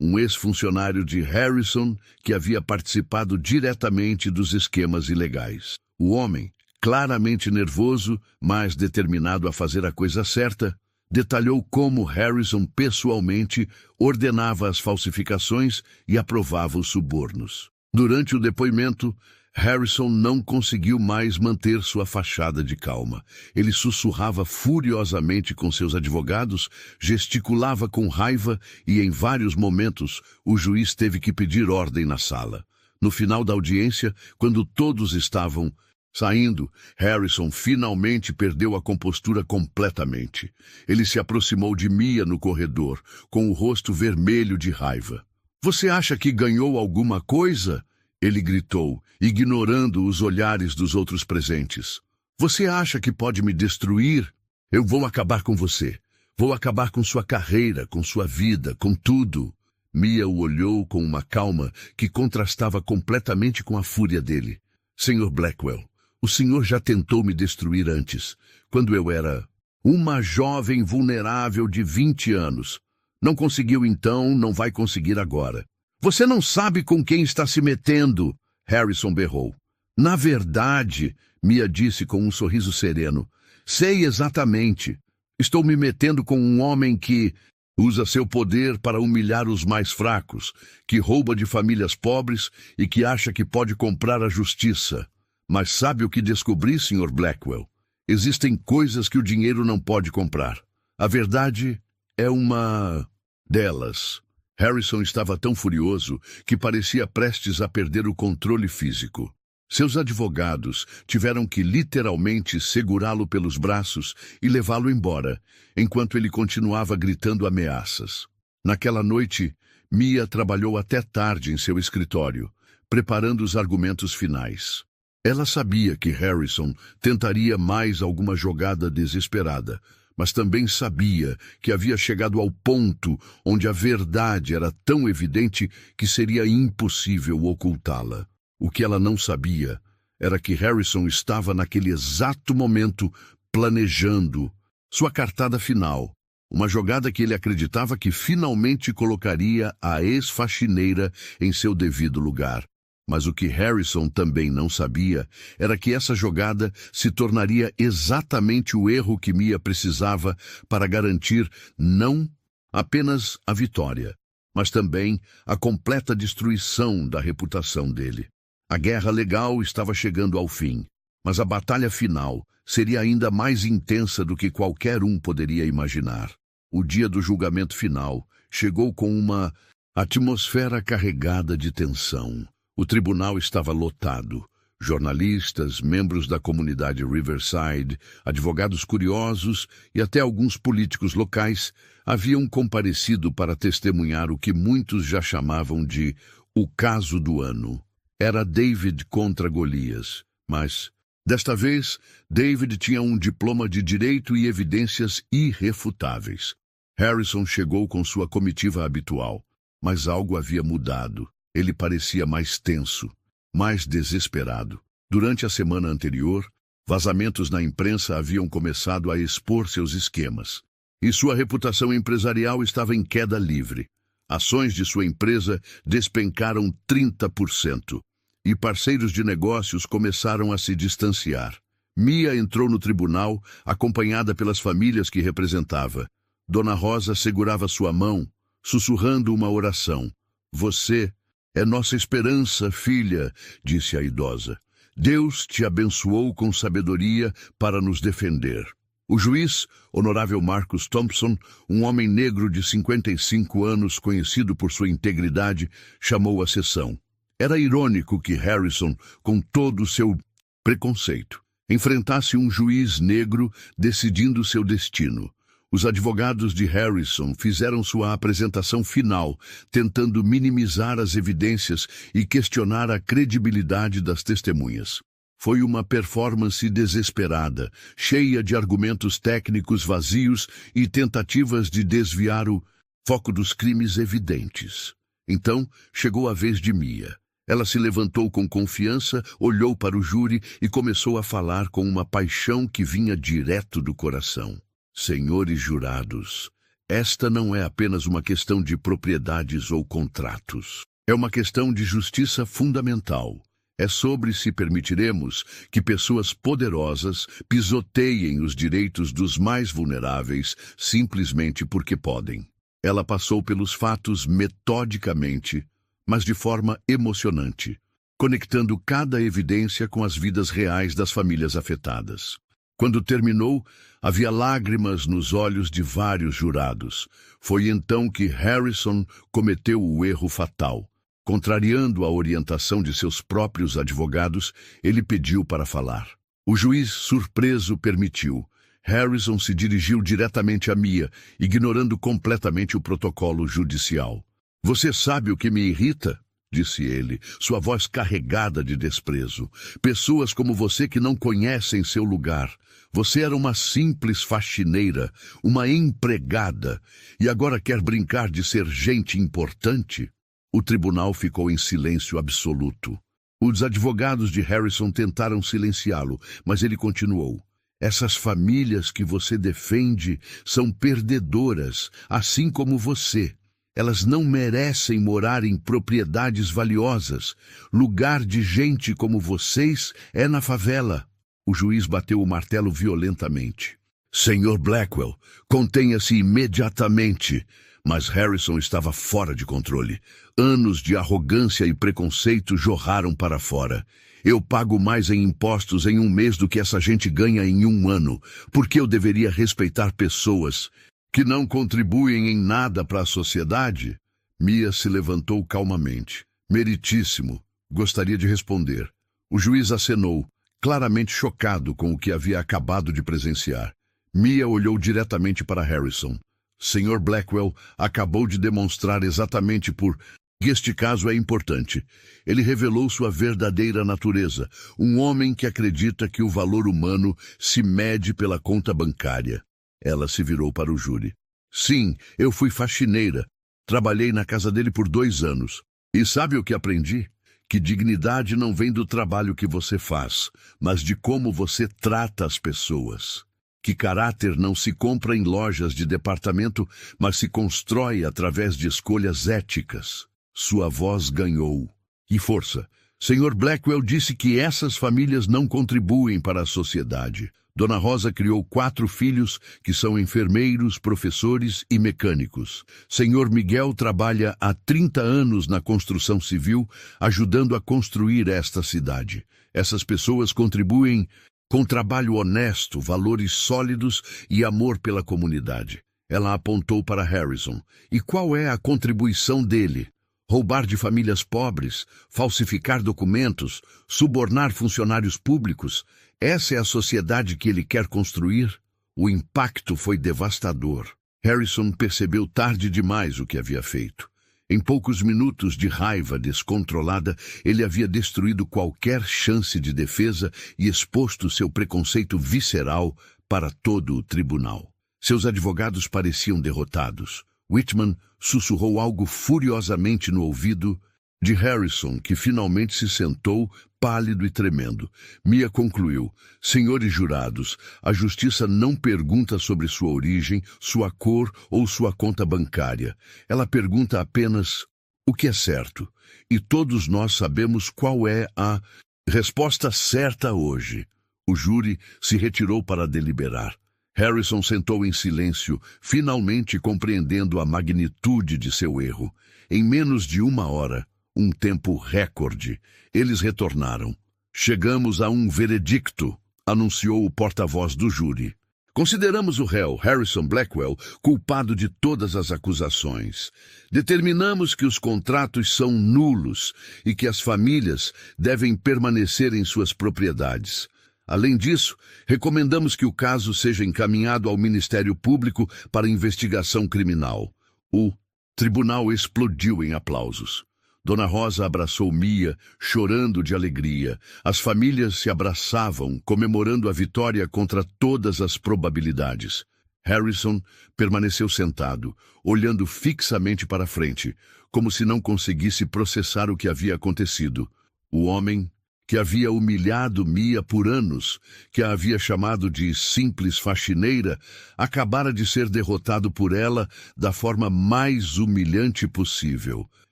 um ex-funcionário de Harrison que havia participado diretamente dos esquemas ilegais. O homem, claramente nervoso, mas determinado a fazer a coisa certa, detalhou como Harrison pessoalmente ordenava as falsificações e aprovava os subornos. Durante o depoimento, Harrison não conseguiu mais manter sua fachada de calma. Ele sussurrava furiosamente com seus advogados, gesticulava com raiva e, em vários momentos, o juiz teve que pedir ordem na sala. No final da audiência, quando todos estavam saindo, Harrison finalmente perdeu a compostura completamente. Ele se aproximou de Mia no corredor, com o rosto vermelho de raiva. "Você acha que ganhou alguma coisa?" Ele gritou, ignorando os olhares dos outros presentes. "Você acha que pode me destruir? Eu vou acabar com você. Vou acabar com sua carreira, com sua vida, com tudo." Mia o olhou com uma calma que contrastava completamente com a fúria dele. "Sr. Blackwell, o senhor já tentou me destruir antes, quando eu era uma jovem vulnerável de 20 anos. Não conseguiu então, não vai conseguir agora." "Você não sabe com quem está se metendo", Harrison berrou. "Na verdade", Mia disse com um sorriso sereno, "sei exatamente. Estou me metendo com um homem que usa seu poder para humilhar os mais fracos, que rouba de famílias pobres e que acha que pode comprar a justiça. Mas sabe o que descobri, Sr. Blackwell? Existem coisas que o dinheiro não pode comprar. A verdade é uma delas." Harrison estava tão furioso que parecia prestes a perder o controle físico. Seus advogados tiveram que literalmente segurá-lo pelos braços e levá-lo embora, enquanto ele continuava gritando ameaças. Naquela noite, Mia trabalhou até tarde em seu escritório, preparando os argumentos finais. Ela sabia que Harrison tentaria mais alguma jogada desesperada, mas também sabia que havia chegado ao ponto onde a verdade era tão evidente que seria impossível ocultá-la. O que ela não sabia era que Harrison estava naquele exato momento planejando sua cartada final, uma jogada que ele acreditava que finalmente colocaria a ex-faxineira em seu devido lugar. Mas o que Harrison também não sabia era que essa jogada se tornaria exatamente o erro que Mia precisava para garantir não apenas a vitória, mas também a completa destruição da reputação dele. A guerra legal estava chegando ao fim, mas a batalha final seria ainda mais intensa do que qualquer um poderia imaginar. O dia do julgamento final chegou com uma atmosfera carregada de tensão. O tribunal estava lotado. Jornalistas, membros da comunidade Riverside, advogados curiosos e até alguns políticos locais haviam comparecido para testemunhar o que muitos já chamavam de o caso do ano. Era David contra Golias, mas, desta vez, David tinha um diploma de direito e evidências irrefutáveis. Harrison chegou com sua comitiva habitual, mas algo havia mudado. Ele parecia mais tenso, mais desesperado. Durante a semana anterior, vazamentos na imprensa haviam começado a expor seus esquemas, e sua reputação empresarial estava em queda livre. Ações de sua empresa despencaram 30%, e parceiros de negócios começaram a se distanciar. Mia entrou no tribunal, acompanhada pelas famílias que representava. Dona Rosa segurava sua mão, sussurrando uma oração. "Você é nossa esperança, filha", disse a idosa. "Deus te abençoou com sabedoria para nos defender." O juiz, honorável Marcus Thompson, um homem negro de 55 anos, conhecido por sua integridade, chamou a sessão. Era irônico que Harrison, com todo o seu preconceito, enfrentasse um juiz negro decidindo seu destino. Os advogados de Harrison fizeram sua apresentação final, tentando minimizar as evidências e questionar a credibilidade das testemunhas. Foi uma performance desesperada, cheia de argumentos técnicos vazios e tentativas de desviar o foco dos crimes evidentes. Então, chegou a vez de Mia. Ela se levantou com confiança, olhou para o júri e começou a falar com uma paixão que vinha direto do coração. Senhores jurados, esta não é apenas uma questão de propriedades ou contratos. É uma questão de justiça fundamental. É sobre se permitiremos que pessoas poderosas pisoteiem os direitos dos mais vulneráveis simplesmente porque podem. Ela passou pelos fatos metodicamente, mas de forma emocionante, conectando cada evidência com as vidas reais das famílias afetadas. Quando terminou, havia lágrimas nos olhos de vários jurados. Foi então que Harrison cometeu o erro fatal. Contrariando a orientação de seus próprios advogados, ele pediu para falar. O juiz, surpreso, permitiu. Harrison se dirigiu diretamente a Mia, ignorando completamente o protocolo judicial. Você sabe o que me irrita? Disse ele, sua voz carregada de desprezo. Pessoas como você que não conhecem seu lugar. Você era uma simples faxineira, uma empregada, e agora quer brincar de ser gente importante? O tribunal ficou em silêncio absoluto. Os advogados de Harrison tentaram silenciá-lo, mas ele continuou. Essas famílias que você defende são perdedoras, assim como você. Elas não merecem morar em propriedades valiosas. Lugar de gente como vocês é na favela. O juiz bateu o martelo violentamente. Senhor Blackwell, contenha-se imediatamente. Mas Harrison estava fora de controle. Anos de arrogância e preconceito jorraram para fora. Eu pago mais em impostos em um mês do que essa gente ganha em um ano. Por que eu deveria respeitar pessoas que não contribuem em nada para a sociedade? Mia se levantou calmamente. Meritíssimo. Gostaria de responder. O juiz acenou, claramente chocado com o que havia acabado de presenciar. Mia olhou diretamente para Harrison. Sr. Blackwell acabou de demonstrar exatamente por que este caso é importante. Ele revelou sua verdadeira natureza, um homem que acredita que o valor humano se mede pela conta bancária. Ela se virou para o júri. Sim, eu fui faxineira. Trabalhei na casa dele por 2 anos. E sabe o que aprendi? Que dignidade não vem do trabalho que você faz, mas de como você trata as pessoas. Que caráter não se compra em lojas de departamento, mas se constrói através de escolhas éticas. Sua voz ganhou. E força. Sr. Blackwell disse que essas famílias não contribuem para a sociedade. Dona Rosa criou 4 filhos que são enfermeiros, professores e mecânicos. Sr. Miguel trabalha há 30 anos na construção civil, ajudando a construir esta cidade. Essas pessoas contribuem com trabalho honesto, valores sólidos e amor pela comunidade. Ela apontou para Harrison. E qual é a contribuição dele? Roubar de famílias pobres, falsificar documentos, subornar funcionários públicos. Essa é a sociedade que ele quer construir? O impacto foi devastador. Harrison percebeu tarde demais o que havia feito. Em poucos minutos de raiva descontrolada, ele havia destruído qualquer chance de defesa e exposto seu preconceito visceral para todo o tribunal. Seus advogados pareciam derrotados. Whitman sussurrou algo furiosamente no ouvido de Harrison, que finalmente se sentou, pálido e tremendo. Mia concluiu: Senhores jurados, a justiça não pergunta sobre sua origem, sua cor ou sua conta bancária. Ela pergunta apenas o que é certo. E todos nós sabemos qual é a resposta certa hoje. O júri se retirou para deliberar. Harrison sentou em silêncio, finalmente compreendendo a magnitude de seu erro. Em menos de 1 hora, um tempo recorde, eles retornaram. Chegamos a um veredicto, anunciou o porta-voz do júri. Consideramos o réu, Harrison Blackwell, culpado de todas as acusações. Determinamos que os contratos são nulos e que as famílias devem permanecer em suas propriedades. Além disso, recomendamos que o caso seja encaminhado ao Ministério Público para investigação criminal. O tribunal explodiu em aplausos. Dona Rosa abraçou Mia, chorando de alegria. As famílias se abraçavam, comemorando a vitória contra todas as probabilidades. Harrison permaneceu sentado, olhando fixamente para a frente, como se não conseguisse processar o que havia acontecido. O homem que havia humilhado Mia por anos, que a havia chamado de simples faxineira, acabara de ser derrotado por ela da forma mais humilhante possível.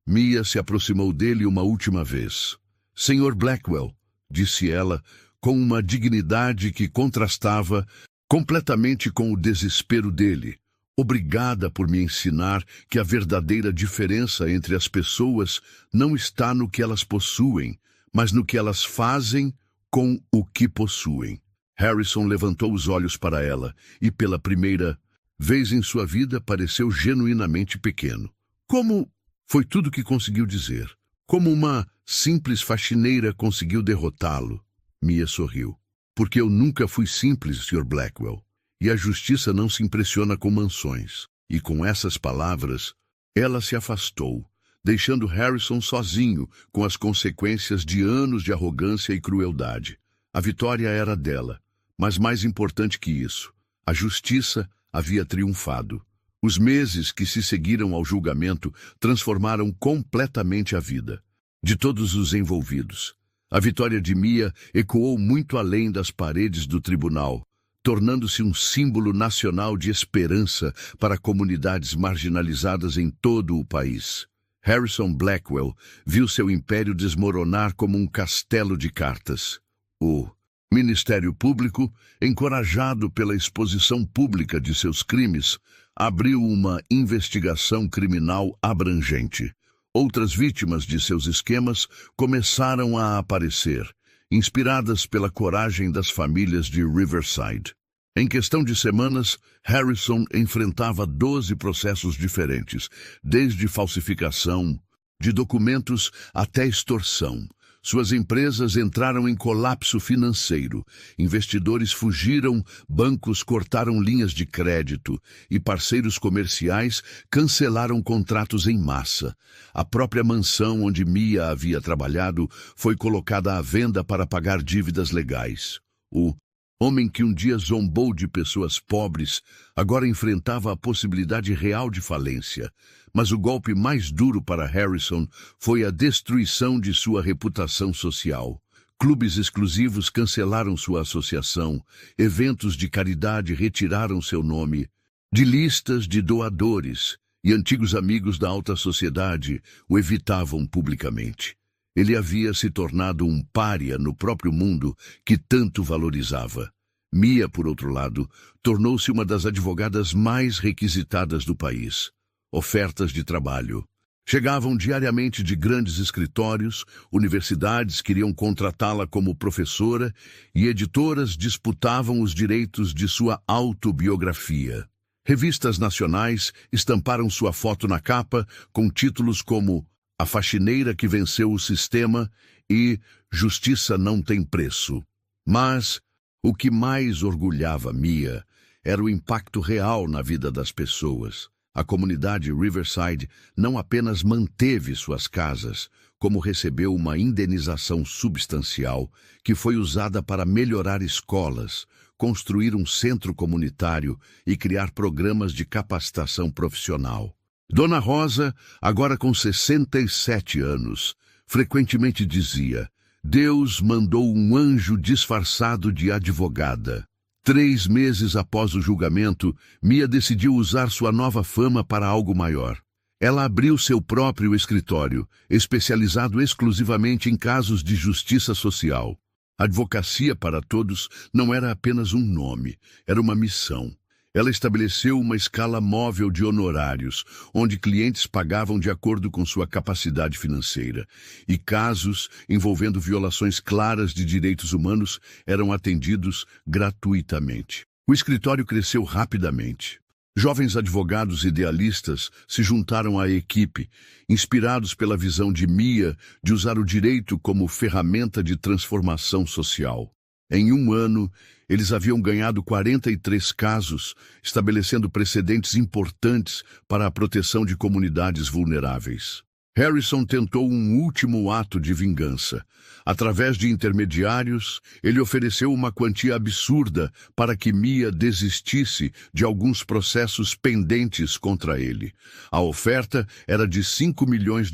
Mia se aproximou dele uma última vez. "Senhor Blackwell", disse ela, com uma dignidade que contrastava completamente com o desespero dele. "Obrigada por me ensinar que a verdadeira diferença entre as pessoas não está no que elas possuem, mas no que elas fazem com o que possuem." Harrison levantou os olhos para ela e, pela primeira vez em sua vida, pareceu genuinamente pequeno. "Como?" Foi tudo que conseguiu dizer. "Como uma simples faxineira conseguiu derrotá-lo?" Mia sorriu. "Porque eu nunca fui simples, Sr. Blackwell. E a justiça não se impressiona com mansões." E com essas palavras, ela se afastou, deixando Harrison sozinho com as consequências de anos de arrogância e crueldade. A vitória era dela, mas mais importante que isso, a justiça havia triunfado. Os meses que se seguiram ao julgamento transformaram completamente a vida de todos os envolvidos. A vitória de Mia ecoou muito além das paredes do tribunal, tornando-se um símbolo nacional de esperança para comunidades marginalizadas em todo o país. Harrison Blackwell viu seu império desmoronar como um castelo de cartas. O Ministério Público, encorajado pela exposição pública de seus crimes, abriu uma investigação criminal abrangente. Outras vítimas de seus esquemas começaram a aparecer, inspiradas pela coragem das famílias de Riverside. Em questão de semanas, Harrison enfrentava 12 processos diferentes, desde falsificação de documentos até extorsão. Suas empresas entraram em colapso financeiro, investidores fugiram, bancos cortaram linhas de crédito e parceiros comerciais cancelaram contratos em massa. A própria mansão onde Mia havia trabalhado foi colocada à venda para pagar dívidas legais. O homem que um dia zombou de pessoas pobres agora enfrentava a possibilidade real de falência. Mas o golpe mais duro para Harrison foi a destruição de sua reputação social. Clubes exclusivos cancelaram sua associação, eventos de caridade retiraram seu nome de listas de doadores, e antigos amigos da alta sociedade o evitavam publicamente. Ele havia se tornado um pária no próprio mundo que tanto valorizava. Mia, por outro lado, tornou-se uma das advogadas mais requisitadas do país. Ofertas de trabalho chegavam diariamente de grandes escritórios, universidades queriam contratá-la como professora e editoras disputavam os direitos de sua autobiografia. Revistas nacionais estamparam sua foto na capa com títulos como "A Faxineira que Venceu o Sistema" e "Justiça Não Tem Preço". Mas o que mais orgulhava Mia era o impacto real na vida das pessoas. A comunidade Riverside não apenas manteve suas casas, como recebeu uma indenização substancial que foi usada para melhorar escolas, construir um centro comunitário e criar programas de capacitação profissional. Dona Rosa, agora com 67 anos, frequentemente dizia: "Deus mandou um anjo disfarçado de advogada." 3 meses após o julgamento, Mia decidiu usar sua nova fama para algo maior. Ela abriu seu próprio escritório, especializado exclusivamente em casos de justiça social. Advocacia para todos não era apenas um nome, era uma missão. Ela estabeleceu uma escala móvel de honorários, onde clientes pagavam de acordo com sua capacidade financeira, e casos envolvendo violações claras de direitos humanos eram atendidos gratuitamente. O escritório cresceu rapidamente. Jovens advogados idealistas se juntaram à equipe, inspirados pela visão de Mia de usar o direito como ferramenta de transformação social. Em um ano, eles haviam ganhado 43 casos, estabelecendo precedentes importantes para a proteção de comunidades vulneráveis. Harrison tentou um último ato de vingança. Através de intermediários, ele ofereceu uma quantia absurda para que Mia desistisse de alguns processos pendentes contra ele. A oferta era de $5 milhões,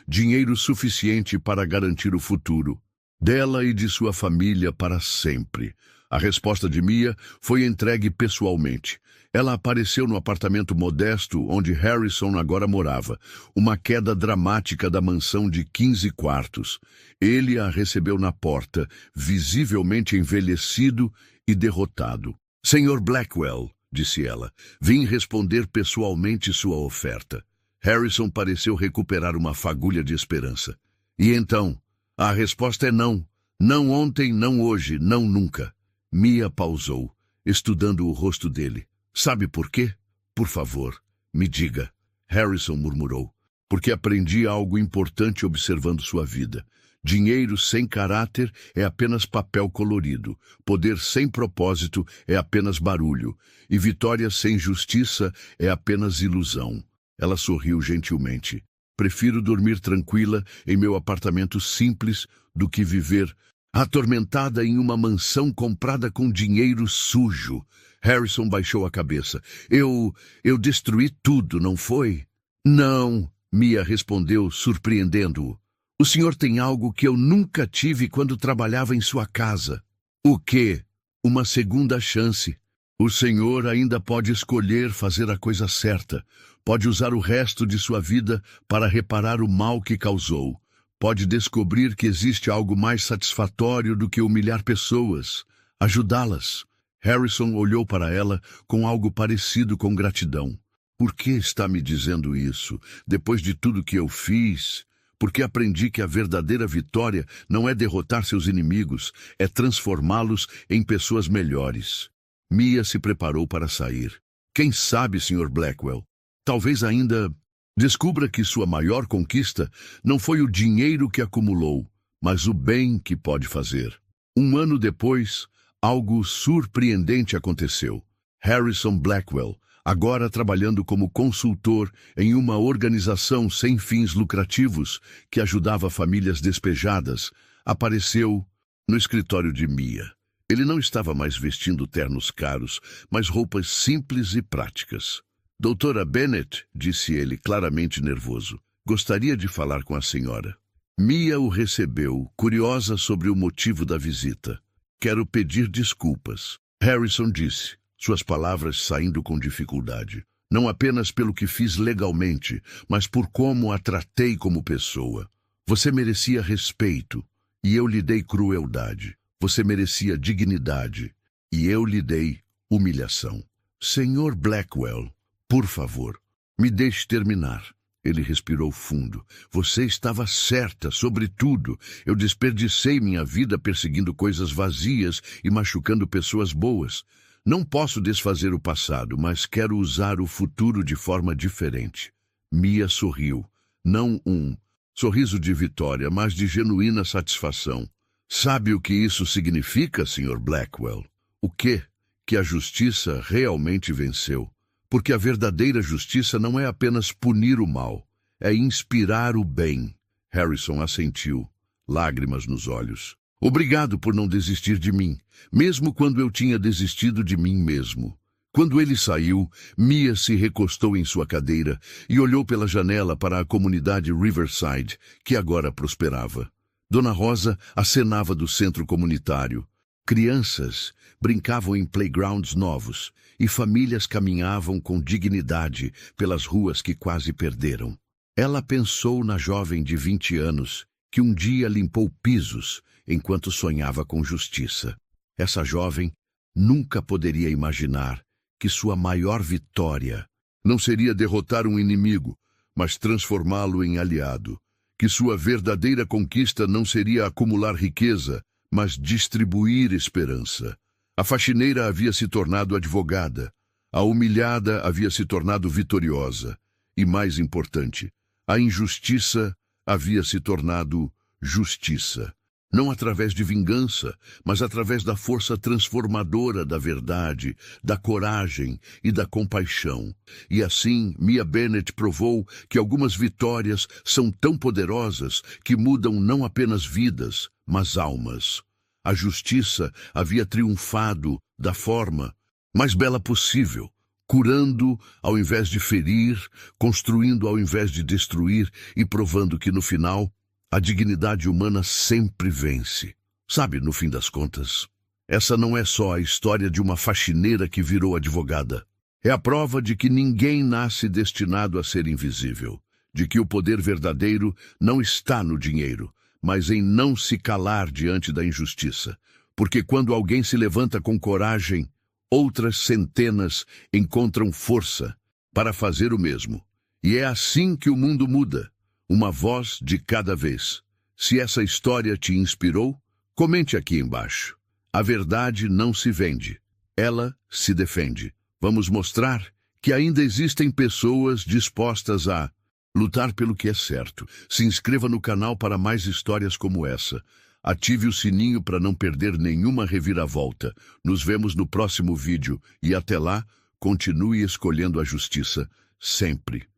dinheiro suficiente para garantir o futuro dela e de sua família para sempre. A resposta de Mia foi entregue pessoalmente. Ela apareceu no apartamento modesto onde Harrison agora morava, uma queda dramática da mansão de 15 quartos. Ele a recebeu na porta, visivelmente envelhecido e derrotado. "Senhor Blackwell", disse ela, "vim responder pessoalmente sua oferta." Harrison pareceu recuperar uma fagulha de esperança. "E então?" "A resposta é não. Não ontem, não hoje, não nunca." Mia pausou, estudando o rosto dele. "Sabe por quê? Por favor, me diga." Harrison murmurou. "Porque aprendi algo importante observando sua vida. Dinheiro sem caráter é apenas papel colorido. Poder sem propósito é apenas barulho. E vitória sem justiça é apenas ilusão." Ela sorriu gentilmente. "Prefiro dormir tranquila em meu apartamento simples do que viver atormentada em uma mansão comprada com dinheiro sujo." Harrison baixou a cabeça. Eu destruí tudo, não foi?" "Não", Mia respondeu, surpreendendo-o. "O senhor tem algo que eu nunca tive quando trabalhava em sua casa." "O quê?" "Uma segunda chance. O senhor ainda pode escolher fazer a coisa certa. Pode usar o resto de sua vida para reparar o mal que causou. Pode descobrir que existe algo mais satisfatório do que humilhar pessoas, ajudá-las." Harrison olhou para ela com algo parecido com gratidão. "Por que está me dizendo isso? Depois de tudo que eu fiz? Porque aprendi que a verdadeira vitória não é derrotar seus inimigos, é transformá-los em pessoas melhores." Mia se preparou para sair. "Quem sabe, Sr. Blackwell? Talvez ainda descubra que sua maior conquista não foi o dinheiro que acumulou, mas o bem que pode fazer." 1 ano depois, algo surpreendente aconteceu. Harrison Blackwell, agora trabalhando como consultor em uma organização sem fins lucrativos que ajudava famílias despejadas, apareceu no escritório de Mia. Ele não estava mais vestindo ternos caros, mas roupas simples e práticas. "Doutora Bennett", disse ele, claramente nervoso, "gostaria de falar com a senhora." Mia o recebeu, curiosa sobre o motivo da visita. "Quero pedir desculpas", Harrison disse, suas palavras saindo com dificuldade. "Não apenas pelo que fiz legalmente, mas por como a tratei como pessoa. Você merecia respeito, e eu lhe dei crueldade. Você merecia dignidade, e eu lhe dei humilhação." "Senhor Blackwell, por favor, me deixe terminar." Ele respirou fundo. "Você estava certa sobre tudo. Eu desperdicei minha vida perseguindo coisas vazias e machucando pessoas boas. Não posso desfazer o passado, mas quero usar o futuro de forma diferente." Mia sorriu. Não um sorriso de vitória, mas de genuína satisfação. "Sabe o que isso significa, Sr. Blackwell? O quê? Que a justiça realmente venceu. Porque a verdadeira justiça não é apenas punir o mal, é inspirar o bem." Harrison assentiu, lágrimas nos olhos. "Obrigado por não desistir de mim, mesmo quando eu tinha desistido de mim mesmo." Quando ele saiu, Mia se recostou em sua cadeira e olhou pela janela para a comunidade Riverside, que agora prosperava. Dona Rosa acenava do centro comunitário. Crianças brincavam em playgrounds novos e famílias caminhavam com dignidade pelas ruas que quase perderam. Ela pensou na jovem de 20 anos que um dia limpou pisos enquanto sonhava com justiça. Essa jovem nunca poderia imaginar que sua maior vitória não seria derrotar um inimigo, mas transformá-lo em aliado. Que sua verdadeira conquista não seria acumular riqueza, mas distribuir esperança. A faxineira havia se tornado advogada. A humilhada havia se tornado vitoriosa. E, mais importante, a injustiça havia se tornado justiça. Não através de vingança, mas através da força transformadora da verdade, da coragem e da compaixão. E assim, Mia Bennett provou que algumas vitórias são tão poderosas que mudam não apenas vidas, mas almas. A justiça havia triunfado da forma mais bela possível, curando ao invés de ferir, construindo ao invés de destruir e provando que no final a dignidade humana sempre vence. Sabe, no fim das contas, essa não é só a história de uma faxineira que virou advogada. É a prova de que ninguém nasce destinado a ser invisível, de que o poder verdadeiro não está no dinheiro, mas em não se calar diante da injustiça. Porque quando alguém se levanta com coragem, outras centenas encontram força para fazer o mesmo. E é assim que o mundo muda. Uma voz de cada vez. Se essa história te inspirou, comente aqui embaixo. A verdade não se vende, ela se defende. Vamos mostrar que ainda existem pessoas dispostas a lutar pelo que é certo. Se inscreva no canal para mais histórias como essa. Ative o sininho para não perder nenhuma reviravolta. Nos vemos no próximo vídeo e até lá, continue escolhendo a justiça sempre.